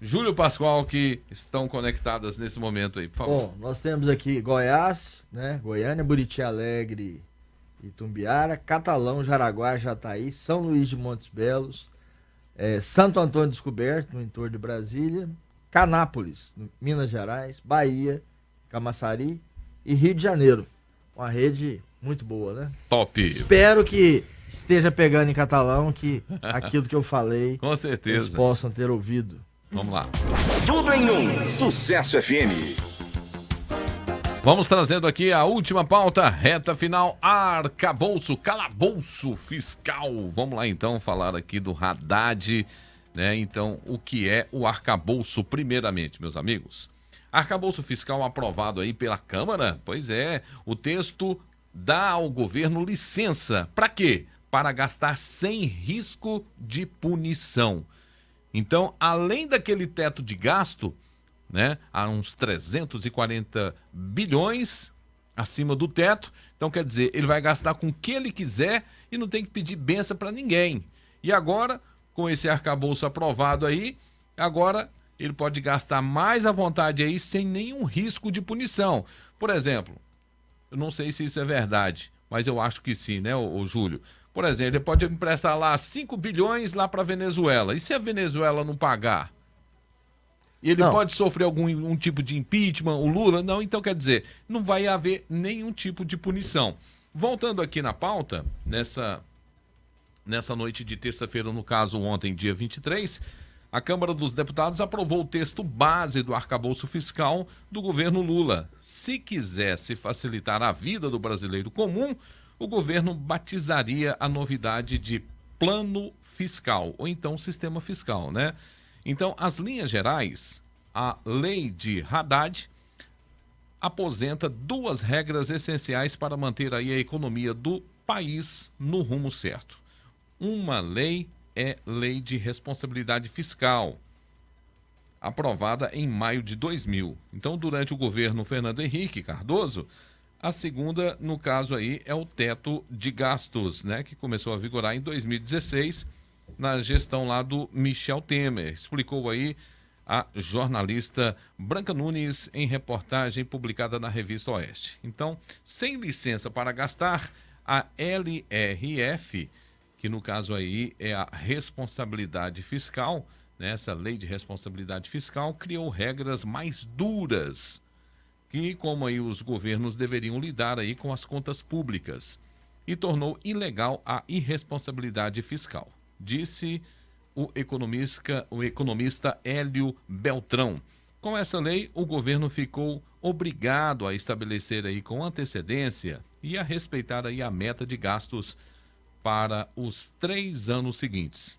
Júlio Pascoal, que estão conectadas nesse momento aí, por favor? Bom, nós temos aqui Goiás, né? Goiânia, Buriti Alegre e Tumbiara, Catalão, Jaraguá, Jataí, São Luís de Montes Belos, Santo Antônio Descoberto, no entorno de Brasília, Canápolis, Minas Gerais, Bahia, Camaçari e Rio de Janeiro. Uma rede muito boa, né? Top! Espero que esteja pegando em catalão, que aquilo que eu falei, com certeza, eles possam ter ouvido. Vamos lá. Tudo em um, Sucesso FM. Vamos trazendo aqui a última pauta, reta final, calabouço fiscal. Vamos lá então falar aqui do Haddad, né? Então, o que é o arcabouço primeiramente, meus amigos? Arcabouço fiscal aprovado aí pela Câmara? Pois é, o texto dá ao governo licença. Para quê? Para gastar sem risco de punição. Então, além daquele teto de gasto, né, há uns 340 bilhões acima do teto. Então, quer dizer, ele vai gastar com o que ele quiser e não tem que pedir benção para ninguém. E agora, com esse arcabouço aprovado aí, agora ele pode gastar mais à vontade aí sem nenhum risco de punição. Por exemplo, eu não sei se isso é verdade, mas eu acho que sim, né, o Júlio? Por exemplo, ele pode emprestar lá 5 bilhões lá para a Venezuela. E se a Venezuela não pagar? E ele pode sofrer algum tipo de impeachment, o Lula? Não, então quer dizer, não vai haver nenhum tipo de punição. Voltando aqui na pauta, nessa noite de terça-feira, no caso ontem, dia 23, a Câmara dos Deputados aprovou o texto base do arcabouço fiscal do governo Lula. Se quisesse facilitar a vida do brasileiro comum, o governo batizaria a novidade de plano fiscal, ou então sistema fiscal, né? Então, as linhas gerais, a lei de Haddad aposenta 2 regras essenciais para manter aí a economia do país no rumo certo. Uma lei é Lei de Responsabilidade Fiscal, aprovada em maio de 2000. Então, durante o governo Fernando Henrique Cardoso, a segunda, no caso aí, é o teto de gastos, né, que começou a vigorar em 2016, na gestão lá do Michel Temer. Explicou aí a jornalista Branca Nunes em reportagem publicada na Revista Oeste. Então, sem licença para gastar, a LRF, que no caso aí é a responsabilidade fiscal, né, essa lei de responsabilidade fiscal, criou regras mais duras que como aí os governos deveriam lidar aí com as contas públicas e tornou ilegal a irresponsabilidade fiscal, disse o economista Hélio Beltrão. Com essa lei, o governo ficou obrigado a estabelecer aí com antecedência e a respeitar aí a meta de gastos para os 3 anos seguintes.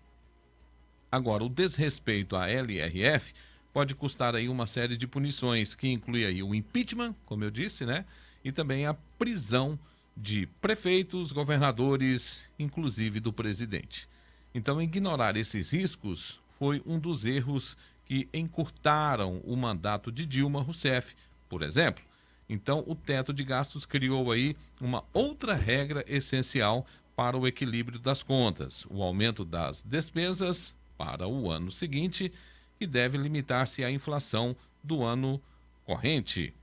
Agora, o desrespeito à LRF pode custar aí uma série de punições, que inclui aí o impeachment, como eu disse, né? E também a prisão de prefeitos, governadores, inclusive do presidente. Então, ignorar esses riscos foi um dos erros que encurtaram o mandato de Dilma Rousseff, por exemplo. Então, o teto de gastos criou aí uma outra regra essencial para o equilíbrio das contas, o aumento das despesas para o ano seguinte, que deve limitar-se à inflação do ano corrente.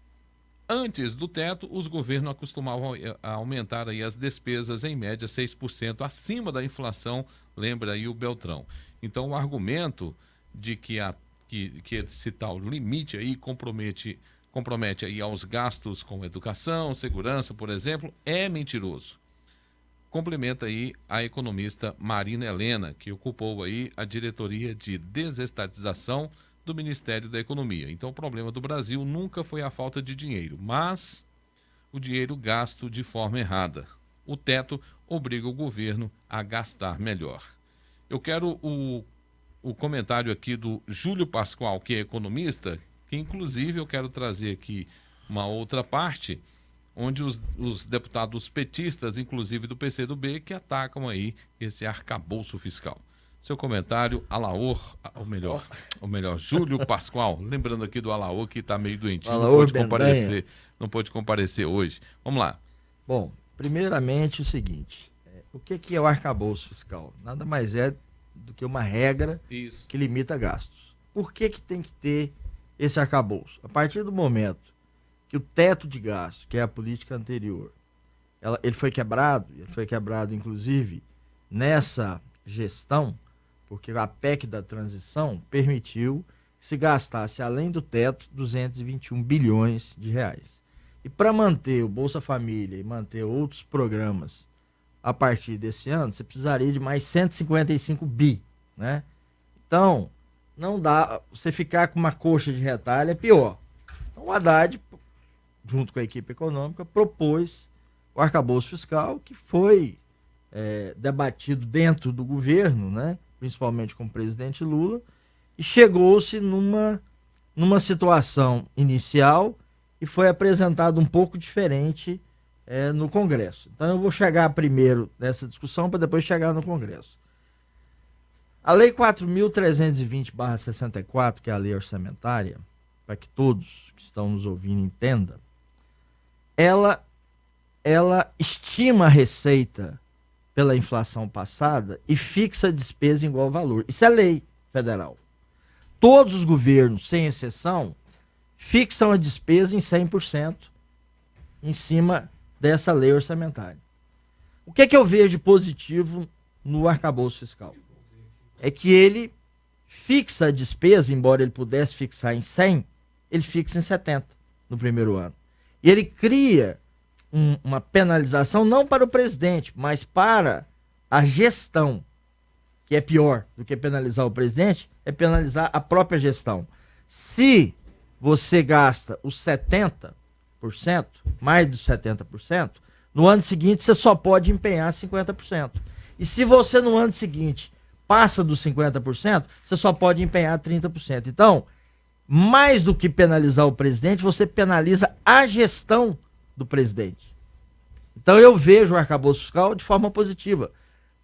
Antes do teto, os governos acostumavam a aumentar aí as despesas em média 6% acima da inflação, lembra aí o Beltrão. Então, o argumento de que esse tal limite aí compromete aí aos gastos com educação, segurança, por exemplo, é mentiroso. Complementa aí a economista Marina Helena, que ocupou aí a diretoria de desestatização do Ministério da Economia. Então, o problema do Brasil nunca foi a falta de dinheiro, mas o dinheiro gasto de forma errada. O teto obriga o governo a gastar melhor. Eu quero o comentário aqui do Júlio Pascoal, que é economista, que inclusive eu quero trazer aqui uma outra parte, onde os deputados petistas, inclusive do PCdoB, que atacam aí esse arcabouço fiscal. Seu comentário, Alaor, ou melhor, Júlio Pascoal, lembrando aqui do Alaor, que está meio doentinho, não pôde comparecer hoje. Vamos lá. Bom, primeiramente o seguinte, o que é o arcabouço fiscal? Nada mais é do que uma regra que limita gastos. Por que tem que ter esse arcabouço? A partir do momento que o teto de gastos, que é a política anterior, ele foi quebrado inclusive nessa gestão, porque a PEC da transição permitiu que se gastasse além do teto 221 bilhões de reais. E para manter o Bolsa Família e manter outros programas a partir desse ano, você precisaria de mais 155 bi, né? Então, não dá, você ficar com uma coxa de retalho é pior. Então, o Haddad junto com a equipe econômica, propôs o arcabouço fiscal, que foi debatido dentro do governo, né, principalmente com o presidente Lula, e chegou-se numa situação inicial e foi apresentado um pouco diferente no Congresso. Então eu vou chegar primeiro nessa discussão para depois chegar no Congresso. A Lei 4.320/64, que é a lei orçamentária, para que todos que estão nos ouvindo entendam, ela estima a receita pela inflação passada e fixa a despesa em igual valor. Isso é lei federal. Todos os governos, sem exceção, fixam a despesa em 100% em cima dessa lei orçamentária. O que é que eu vejo de positivo no arcabouço fiscal? É que ele fixa a despesa, embora ele pudesse fixar em 100, ele fixa em 70 no primeiro ano. E ele cria uma penalização não para o presidente, mas para a gestão, que é pior do que penalizar o presidente, é penalizar a própria gestão. Se você gasta os 70%, mais dos 70%, no ano seguinte você só pode empenhar 50%. E se você no ano seguinte passa dos 50%, você só pode empenhar 30%. Então, mais do que penalizar o presidente, você penaliza a gestão do presidente. Então eu vejo o arcabouço fiscal de forma positiva.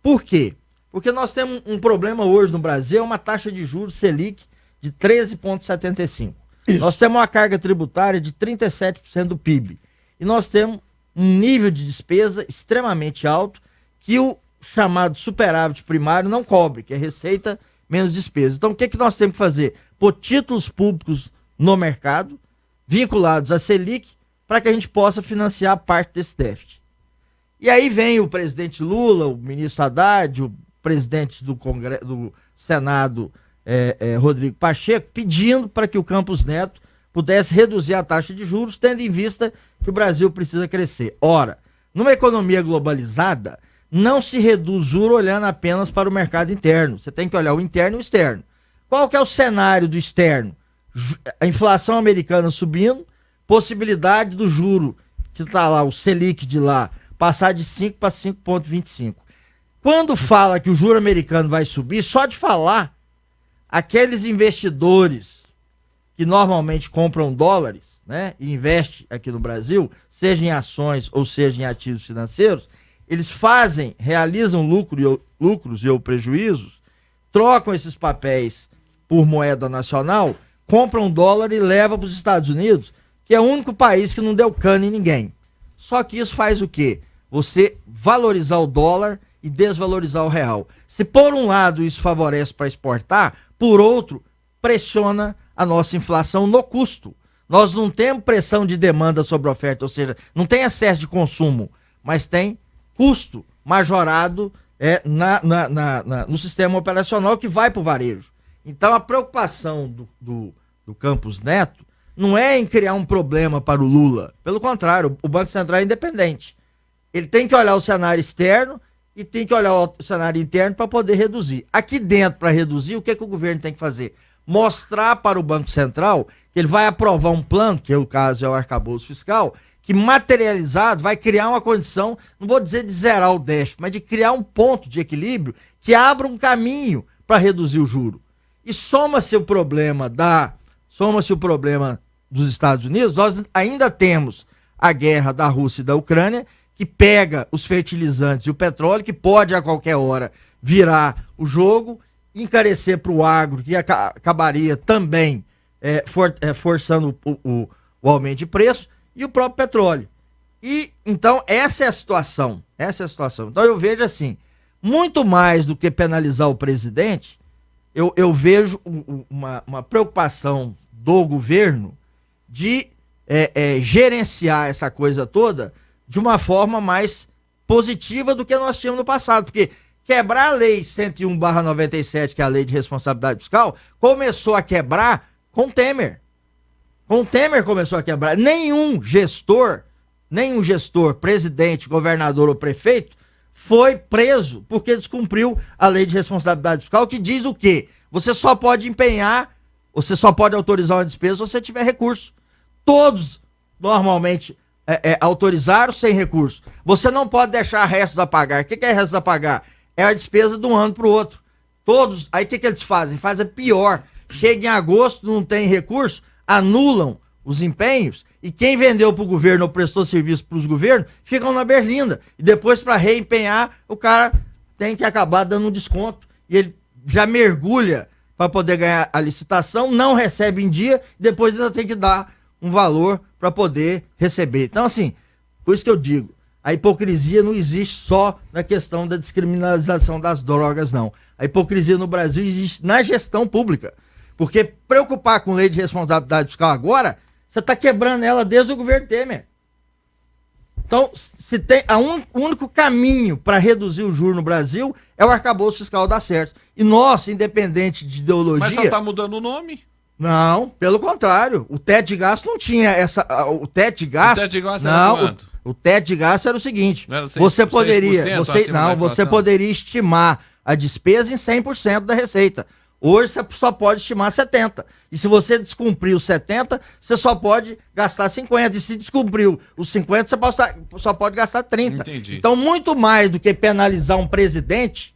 Por quê? Porque nós temos um problema hoje no Brasil, uma taxa de juros Selic de 13,75%. Nós temos uma carga tributária de 37% do PIB. E nós temos um nível de despesa extremamente alto que o chamado superávit primário não cobre, que é receita menos despesa. Então o que nós temos que fazer? Pôr títulos públicos no mercado, vinculados à Selic, para que a gente possa financiar parte desse déficit. E aí vem o presidente Lula, o ministro Haddad, o presidente do Senado, Rodrigo Pacheco, pedindo para que o Campos Neto pudesse reduzir a taxa de juros, tendo em vista que o Brasil precisa crescer. Ora, numa economia globalizada, não se reduz juro olhando apenas para o mercado interno. Você tem que olhar o interno e o externo. Qual que é o cenário do externo? A inflação americana subindo, possibilidade do juro, que está lá, o Selic de lá, passar de 5 para 5,25. Quando fala que o juro americano vai subir, só de falar, aqueles investidores que normalmente compram dólares, né, e investem aqui no Brasil, seja em ações ou seja em ativos financeiros, eles realizam lucros ou prejuízos, trocam esses papéis por moeda nacional, compram dólar e levam para os Estados Unidos, que é o único país que não deu cano em ninguém. Só que isso faz o quê? Você valorizar o dólar e desvalorizar o real. Se por um lado isso favorece para exportar, por outro, pressiona a nossa inflação no custo. Nós não temos pressão de demanda sobre a oferta, ou seja, não tem excesso de consumo, mas tem custo majorado no sistema operacional que vai para o varejo. Então a preocupação do Campos Neto não é em criar um problema para o Lula. Pelo contrário, o Banco Central é independente. Ele tem que olhar o cenário externo e tem que olhar o cenário interno para poder reduzir. Aqui dentro, para reduzir, o que o governo tem que fazer? Mostrar para o Banco Central que ele vai aprovar um plano, que o caso é o arcabouço fiscal, que materializado vai criar uma condição, não vou dizer de zerar o déficit, mas de criar um ponto de equilíbrio que abra um caminho para reduzir o juro. E soma-se o problema dos Estados Unidos, nós ainda temos a guerra da Rússia e da Ucrânia, que pega os fertilizantes e o petróleo, que pode a qualquer hora virar o jogo, encarecer para o agro, que acabaria também forçando o aumento de preço, e o próprio petróleo. E então essa é a situação. Então eu vejo assim, muito mais do que penalizar o presidente, eu vejo uma preocupação do governo de gerenciar essa coisa toda de uma forma mais positiva do que nós tínhamos no passado, porque quebrar a lei 101/97, que é a lei de responsabilidade fiscal, começou a quebrar com Temer. Com Temer começou a quebrar. Nenhum gestor, presidente, governador ou prefeito foi preso porque descumpriu a lei de responsabilidade fiscal, que diz o quê? Você só pode empenhar, você só pode autorizar uma despesa se você tiver recurso. Todos normalmente autorizaram sem recurso. Você não pode deixar restos a pagar. O que é restos a pagar? É a despesa de um ano para o outro. Todos, aí o que eles fazem? Fazem pior. Chega em agosto, não tem recurso, anulam os empenhos e quem vendeu para o governo ou prestou serviço para os governos, ficam na berlinda. E depois, para reempenhar, o cara tem que acabar dando um desconto. E ele já mergulha para poder ganhar a licitação, não recebe em dia, e depois ainda tem que dar um valor para poder receber. Então, assim, por isso que eu digo, a hipocrisia não existe só na questão da descriminalização das drogas, não. A hipocrisia no Brasil existe na gestão pública. Porque preocupar com lei de responsabilidade fiscal agora, você está quebrando ela desde o governo Temer. Então, se tem o único caminho para reduzir o juro no Brasil é o arcabouço fiscal dar certo. E nós, independente de ideologia... Mas só está mudando o nome? Não, pelo contrário. O teto de gasto não tinha essa... O teto de gasto... O teto de gasto não, era quanto? O teto de gasto era o seguinte. Era 6%, você poderia... 6% você poderia estimar a despesa em 100% da receita. Hoje você só pode estimar 70%. E se você descumprir os 70%, você só pode gastar 50%. E se descumpriu os 50%, você só pode gastar 30%. Entendi. Então, muito mais do que penalizar um presidente,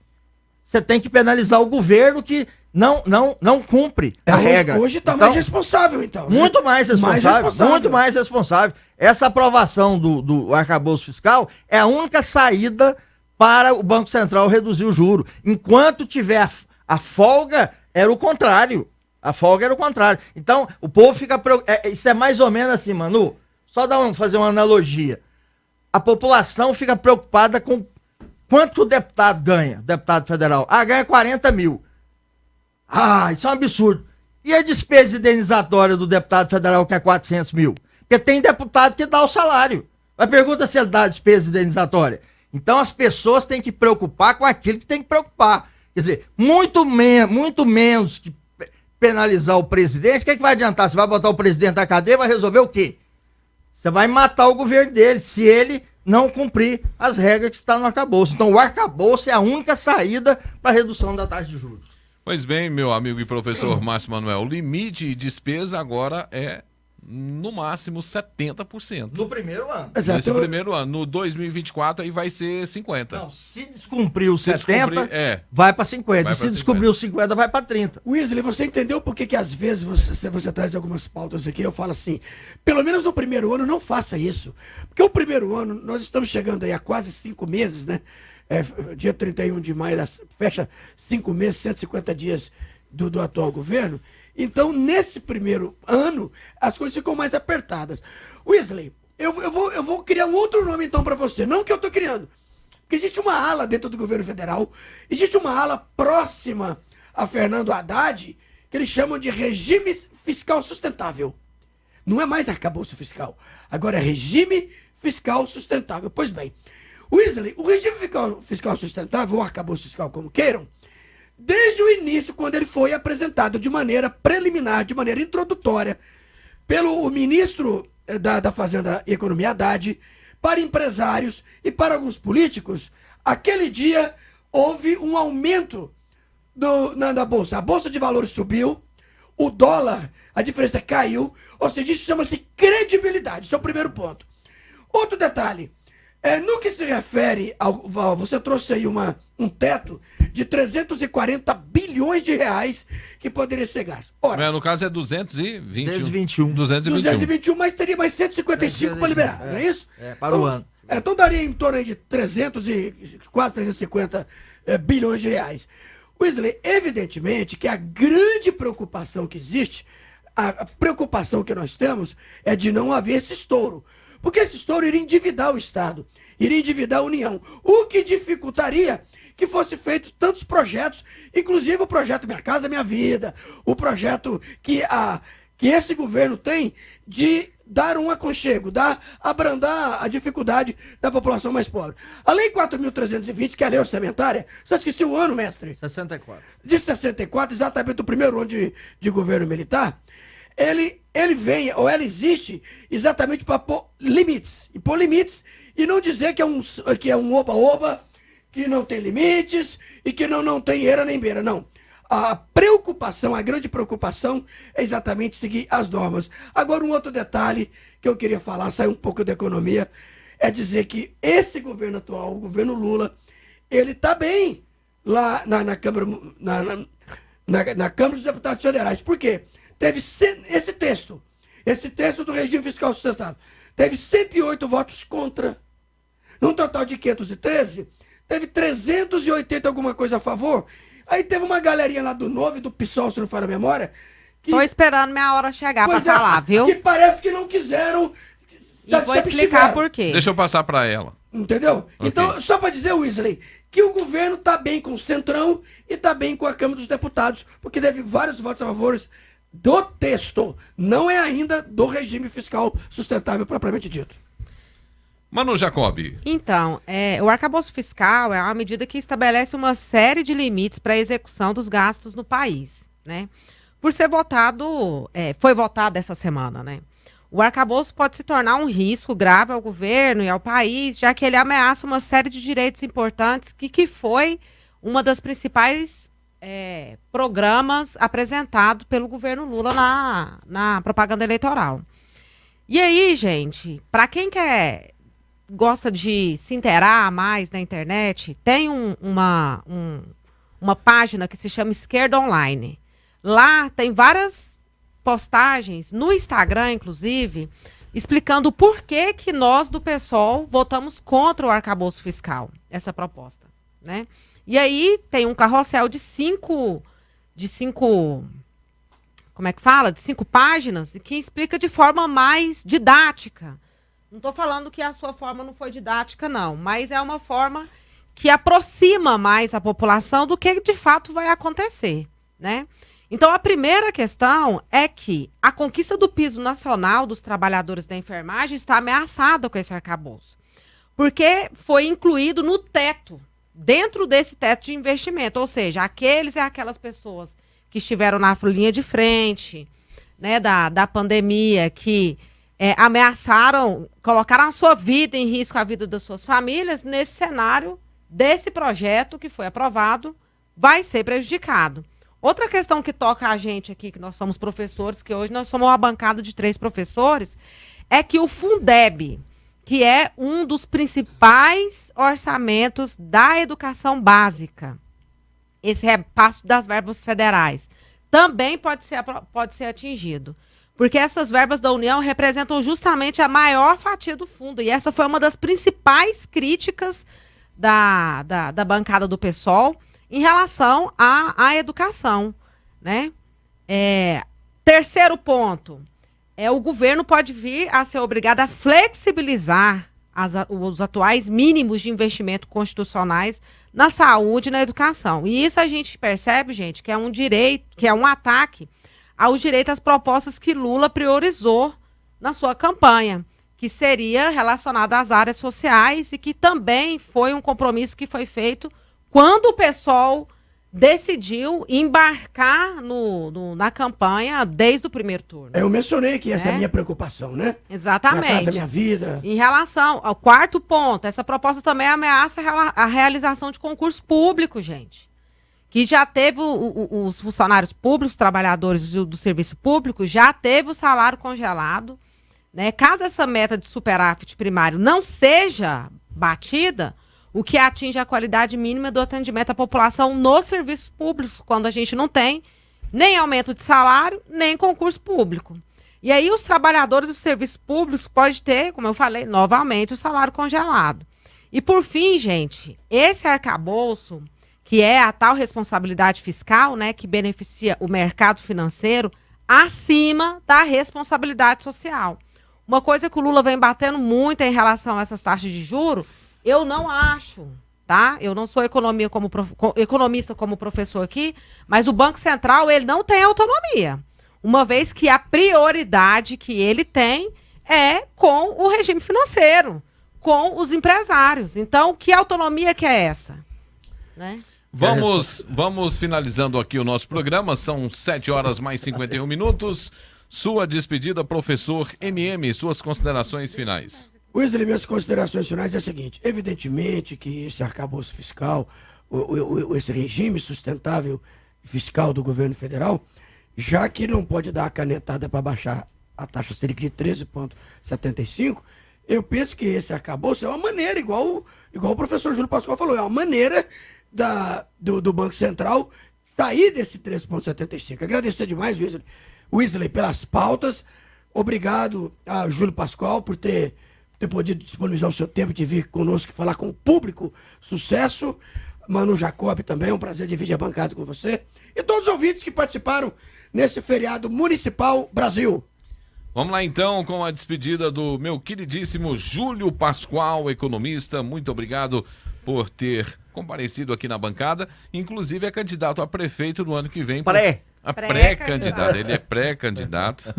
você tem que penalizar o governo que não cumpre a regra. Hoje está então, mais responsável, então. Né? Muito mais responsável. Muito mais responsável. Essa aprovação do arcabouço fiscal é a única saída para o Banco Central reduzir o juro. Enquanto tiver a folga, era o contrário. A folga era o contrário. Então, o povo fica... isso é mais ou menos assim, Manu. Só fazer uma analogia. A população fica preocupada com quanto que o deputado ganha, o deputado federal. Ganha 40 mil. Isso é um absurdo. E a despesa indenizatória do deputado federal que é 400 mil? Porque tem deputado que dá o salário. Mas pergunta se ele dá a despesa indenizatória. Então, as pessoas têm que preocupar com aquilo que tem que preocupar. Quer dizer, muito menos que penalizar o presidente. O que vai adiantar? Você vai botar o presidente na cadeia, vai resolver o quê? Você vai matar o governo dele, se ele não cumprir as regras que estão no arcabouço. Então, o arcabouço é a única saída para a redução da taxa de juros. Pois bem, meu amigo e professor Márcio Manuel, o limite de despesa agora é no máximo 70%. No primeiro ano. Nesse primeiro ano. No 2024 aí vai ser 50%. Não, se descumprir os 70%, vai para 50%. Se descobrir os 50%, vai para 30%. Wesley, você entendeu por que às vezes você traz algumas pautas aqui, eu falo assim, pelo menos no primeiro ano não faça isso. Porque o primeiro ano, nós estamos chegando aí a quase 5 meses, né? Dia 31 de maio, fecha 5 meses, 150 dias do atual governo. Então, nesse primeiro ano, as coisas ficam mais apertadas. Wesley, eu vou criar um outro nome então para você, não que eu estou criando. Porque existe uma ala dentro do governo federal, existe uma ala próxima a Fernando Haddad, que eles chamam de regime fiscal sustentável. Não é mais arcabouço fiscal, agora é regime fiscal sustentável. Pois bem, Wesley, o regime fiscal sustentável, ou arcabouço fiscal, como queiram, desde o início, quando ele foi apresentado de maneira preliminar, de maneira introdutória, pelo ministro da Fazenda e Economia, Haddad, para empresários e para alguns políticos, aquele dia houve um aumento na Bolsa. A Bolsa de Valores subiu, o dólar, a diferença caiu, ou seja, isso chama-se credibilidade. Esse é o primeiro ponto. Outro detalhe. No que se refere você trouxe aí um teto de 340 bilhões de reais que poderia ser gasto. Ora, no caso é 221, mas teria mais 155 para liberar, não é isso? Para o ano. Então daria em torno de 300 e quase 350 bilhões de reais. Wesley, evidentemente que a grande preocupação que existe, a preocupação que nós temos é de não haver esse estouro. Porque esse estouro iria endividar o Estado, iria endividar a União, o que dificultaria que fosse feito tantos projetos, inclusive o projeto Minha Casa Minha Vida, o projeto que esse governo tem de dar um aconchego, abrandar a dificuldade da população mais pobre. A Lei 4.320, que é a lei orçamentária, só esqueci o ano, mestre? 64. De 64, exatamente o primeiro ano de governo militar, ele vem, ou ela existe exatamente para pôr limites. E pôr limites e não dizer que é um oba-oba, que não tem limites e que não tem eira nem beira. Não. a preocupação, a grande preocupação é exatamente seguir as normas. Agora, um outro detalhe que eu queria falar, sair um pouco da economia, é dizer que esse governo atual, o governo Lula, ele está bem lá na Câmara, na Câmara dos Deputados Federais. Por quê? Teve esse texto do regime fiscal sustentável, teve 108 votos contra. Num total de 513, teve 380 alguma coisa a favor. Aí teve uma galerinha lá do Novo e do PSOL, se não for a memória. Tô esperando minha hora chegar pra falar, viu? Que parece que não quiseram. E vou explicar por quê. Deixa eu passar para ela. Entendeu? Okay. Então, só para dizer, Wesley, que o governo tá bem com o Centrão e tá bem com a Câmara dos Deputados, porque teve vários votos a favor do texto, não é ainda do regime fiscal sustentável propriamente dito. Manu Jacobi. Então, o arcabouço fiscal é uma medida que estabelece uma série de limites para a execução dos gastos no país, né? Por ser votado, foi votado essa semana, né? O arcabouço pode se tornar um risco grave ao governo e ao país, já que ele ameaça uma série de direitos importantes que foi uma das principais programas apresentados pelo governo Lula na propaganda eleitoral. E aí, gente, para quem gosta de se inteirar mais na internet, tem uma página que se chama Esquerda Online. Lá tem várias postagens, no Instagram, inclusive, explicando por que nós do PSOL votamos contra o arcabouço fiscal, essa proposta, né? E aí tem um carrossel de cinco páginas, que explica de forma mais didática. Não estou falando que a sua forma não foi didática, não, mas é uma forma que aproxima mais a população do que de fato vai acontecer, né? Então, a primeira questão é que a conquista do piso nacional dos trabalhadores da enfermagem está ameaçada com esse arcabouço, porque foi incluído no teto, dentro desse teto de investimento, ou seja, aqueles e aquelas pessoas que estiveram na linha de frente, né, da pandemia, que ameaçaram, colocaram a sua vida em risco, a vida das suas famílias, nesse cenário desse projeto que foi aprovado, vai ser prejudicado. Outra questão que toca a gente aqui, que nós somos professores, que hoje nós somos uma bancada de 3 professores, é que o Fundeb, que é um dos principais orçamentos da educação básica, esse repasse das verbas federais, também pode ser atingido. Porque essas verbas da União representam justamente a maior fatia do fundo. E essa foi uma das principais críticas da bancada do PSOL em relação à educação, né? Terceiro ponto, o governo pode vir a ser obrigado a flexibilizar os atuais mínimos de investimento constitucionais na saúde e na educação. E isso a gente percebe, gente, que é um direito, que é um ataque aos direitos às propostas que Lula priorizou na sua campanha, que seria relacionado às áreas sociais e que também foi um compromisso que foi feito quando o PSOL decidiu embarcar na campanha desde o primeiro turno. Eu mencionei aqui essa minha preocupação, né? Exatamente. Minha casa, minha vida. Em relação ao quarto ponto, essa proposta também ameaça a realização de concurso público, gente. Que já teve os funcionários públicos, trabalhadores do serviço público, já teve o salário congelado, né? Caso essa meta de superávit primário não seja batida, o que atinge a qualidade mínima do atendimento à população nos serviços públicos, quando a gente não tem nem aumento de salário, nem concurso público. E aí os trabalhadores dos serviços públicos podem ter, como eu falei, novamente, o salário congelado. E por fim, gente, esse arcabouço, que é a tal responsabilidade fiscal, né, que beneficia o mercado financeiro, acima da responsabilidade social. Uma coisa que o Lula vem batendo muito em relação a essas taxas de juros, eu não acho, tá? Eu não sou economista como professor aqui, mas o Banco Central, ele não tem autonomia. Uma vez que a prioridade que ele tem é com o regime financeiro, com os empresários. Então, que autonomia que é essa? Né? Vamos finalizando aqui o nosso programa, são 7h mais 51. Sua despedida, professor MM, suas considerações finais. Wesley, minhas considerações finais é a seguinte: evidentemente que esse arcabouço fiscal, esse regime sustentável fiscal do governo federal, já que não pode dar a canetada para baixar a taxa Selic de 13,75, eu penso que esse arcabouço é uma maneira, igual o professor Júlio Pascoal falou, é uma maneira do Banco Central sair desse 13,75. Agradecer demais, Wesley, pelas pautas. Obrigado a Júlio Pascoal por ter podido disponibilizar o seu tempo de vir conosco e falar com o público. Sucesso. Manu Jacob também, é um prazer dividir a bancada com você. E todos os ouvintes que participaram nesse feriado municipal Brasil. Vamos lá então com a despedida do meu queridíssimo Júlio Pascoal, economista. Muito obrigado por ter comparecido aqui na bancada. Inclusive é candidato a prefeito no ano que vem. Pré-candidato. Ele é pré-candidato.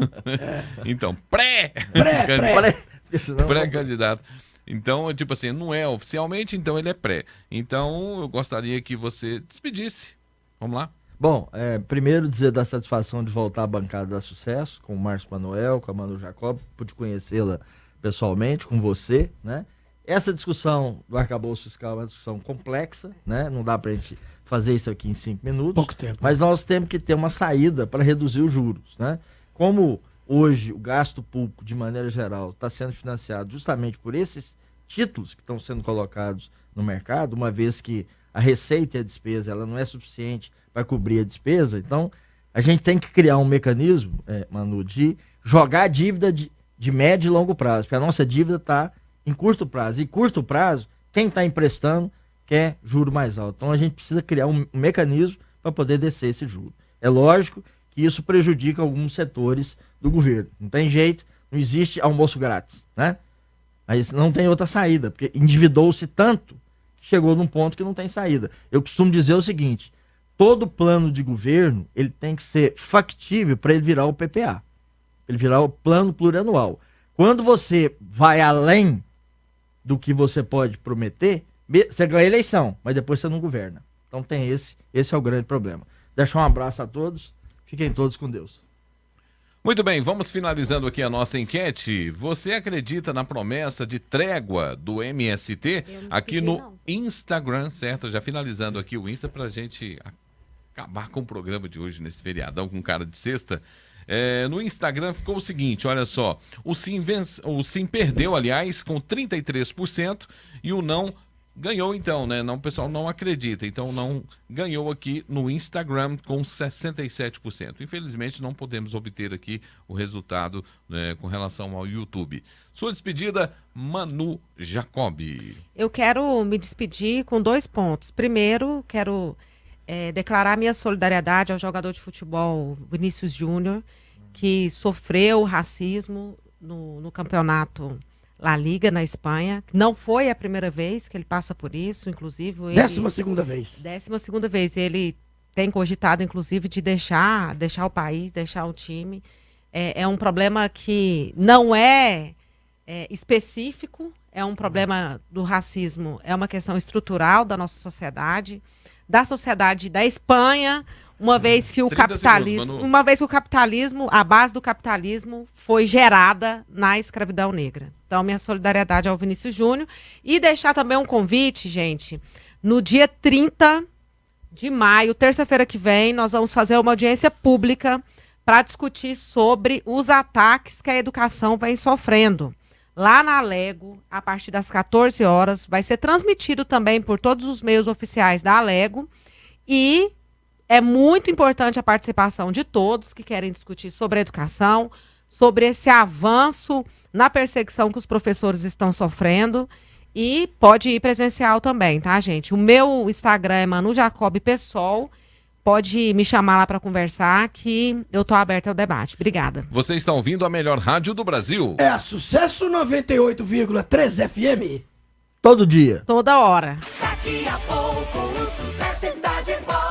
Então, pré-candidato. Então, tipo assim, não é oficialmente, então ele é pré. Então, eu gostaria que você despedisse. Vamos lá? Bom, primeiro dizer da satisfação de voltar à bancada da Sucesso, com o Márcio Manuel, com a Manu Jacob, pude conhecê-la pessoalmente, com você, né? Essa discussão do arcabouço fiscal é uma discussão complexa, né? Não dá pra gente fazer isso aqui em 5 minutos. Pouco tempo. Mas nós temos que ter uma saída para reduzir os juros, né? Como hoje o gasto público, de maneira geral, está sendo financiado justamente por esses títulos que estão sendo colocados no mercado, uma vez que a receita e a despesa ela não é suficiente para cobrir a despesa, então a gente tem que criar um mecanismo, Manu, de jogar a dívida de médio e longo prazo, porque a nossa dívida está em curto prazo, e curto prazo, quem está emprestando quer juro mais alto. Então a gente precisa criar um mecanismo para poder descer esse juro. É lógico que isso prejudica alguns setores do governo, não tem jeito, não existe almoço grátis, né? Mas não tem outra saída, porque endividou-se tanto que chegou num ponto que não tem saída. Eu costumo dizer o seguinte: todo plano de governo ele tem que ser factível para ele virar o PPA, ele virar o plano plurianual. Quando você vai além do que você pode prometer, você ganha eleição, mas depois você não governa. Então tem esse é o grande problema. Deixa um abraço a todos, fiquem todos com Deus. Muito bem, vamos finalizando aqui a nossa enquete. Você acredita na promessa de trégua do MST aqui no Instagram, certo? Já finalizando aqui o Insta pra gente acabar com o programa de hoje nesse feriadão com cara de sexta. No Instagram ficou o seguinte, olha só, o sim perdeu, aliás, com 33% e o não ganhou então, né? Não, o pessoal não acredita, então não ganhou aqui no Instagram com 67%. Infelizmente não podemos obter aqui o resultado, né, com relação ao YouTube. Sua despedida, Manu Jacob. Eu quero me despedir com 2 pontos. Primeiro, quero declarar minha solidariedade ao jogador de futebol Vinícius Júnior, que sofreu racismo no campeonato La Liga, na Espanha. Não foi a primeira vez que ele passa por isso, inclusive... 12ª vez. 12ª vez. Ele tem cogitado, inclusive, de deixar o país, deixar o time. É um problema que não é específico, é um problema do racismo, é uma questão estrutural da nossa sociedade, da sociedade da Espanha, uma vez que o capitalismo, a base do capitalismo foi gerada na escravidão negra. Então, minha solidariedade ao Vinícius Júnior. E deixar também um convite, gente. No dia 30 de maio, terça-feira que vem, nós vamos fazer uma audiência pública para discutir sobre os ataques que a educação vem sofrendo. Lá na Alego, a partir das 14 horas, vai ser transmitido também por todos os meios oficiais da Alego. E é muito importante a participação de todos que querem discutir sobre a educação, sobre esse avanço na perseguição que os professores estão sofrendo. E pode ir presencial também, tá, gente? O meu Instagram é Manu Jacob Pessoal. Pode me chamar lá para conversar, que eu tô aberta ao debate. Obrigada. Você está ouvindo a melhor rádio do Brasil. É a Sucesso 98,3 FM. Todo dia. Toda hora. Daqui a pouco o sucesso está de volta.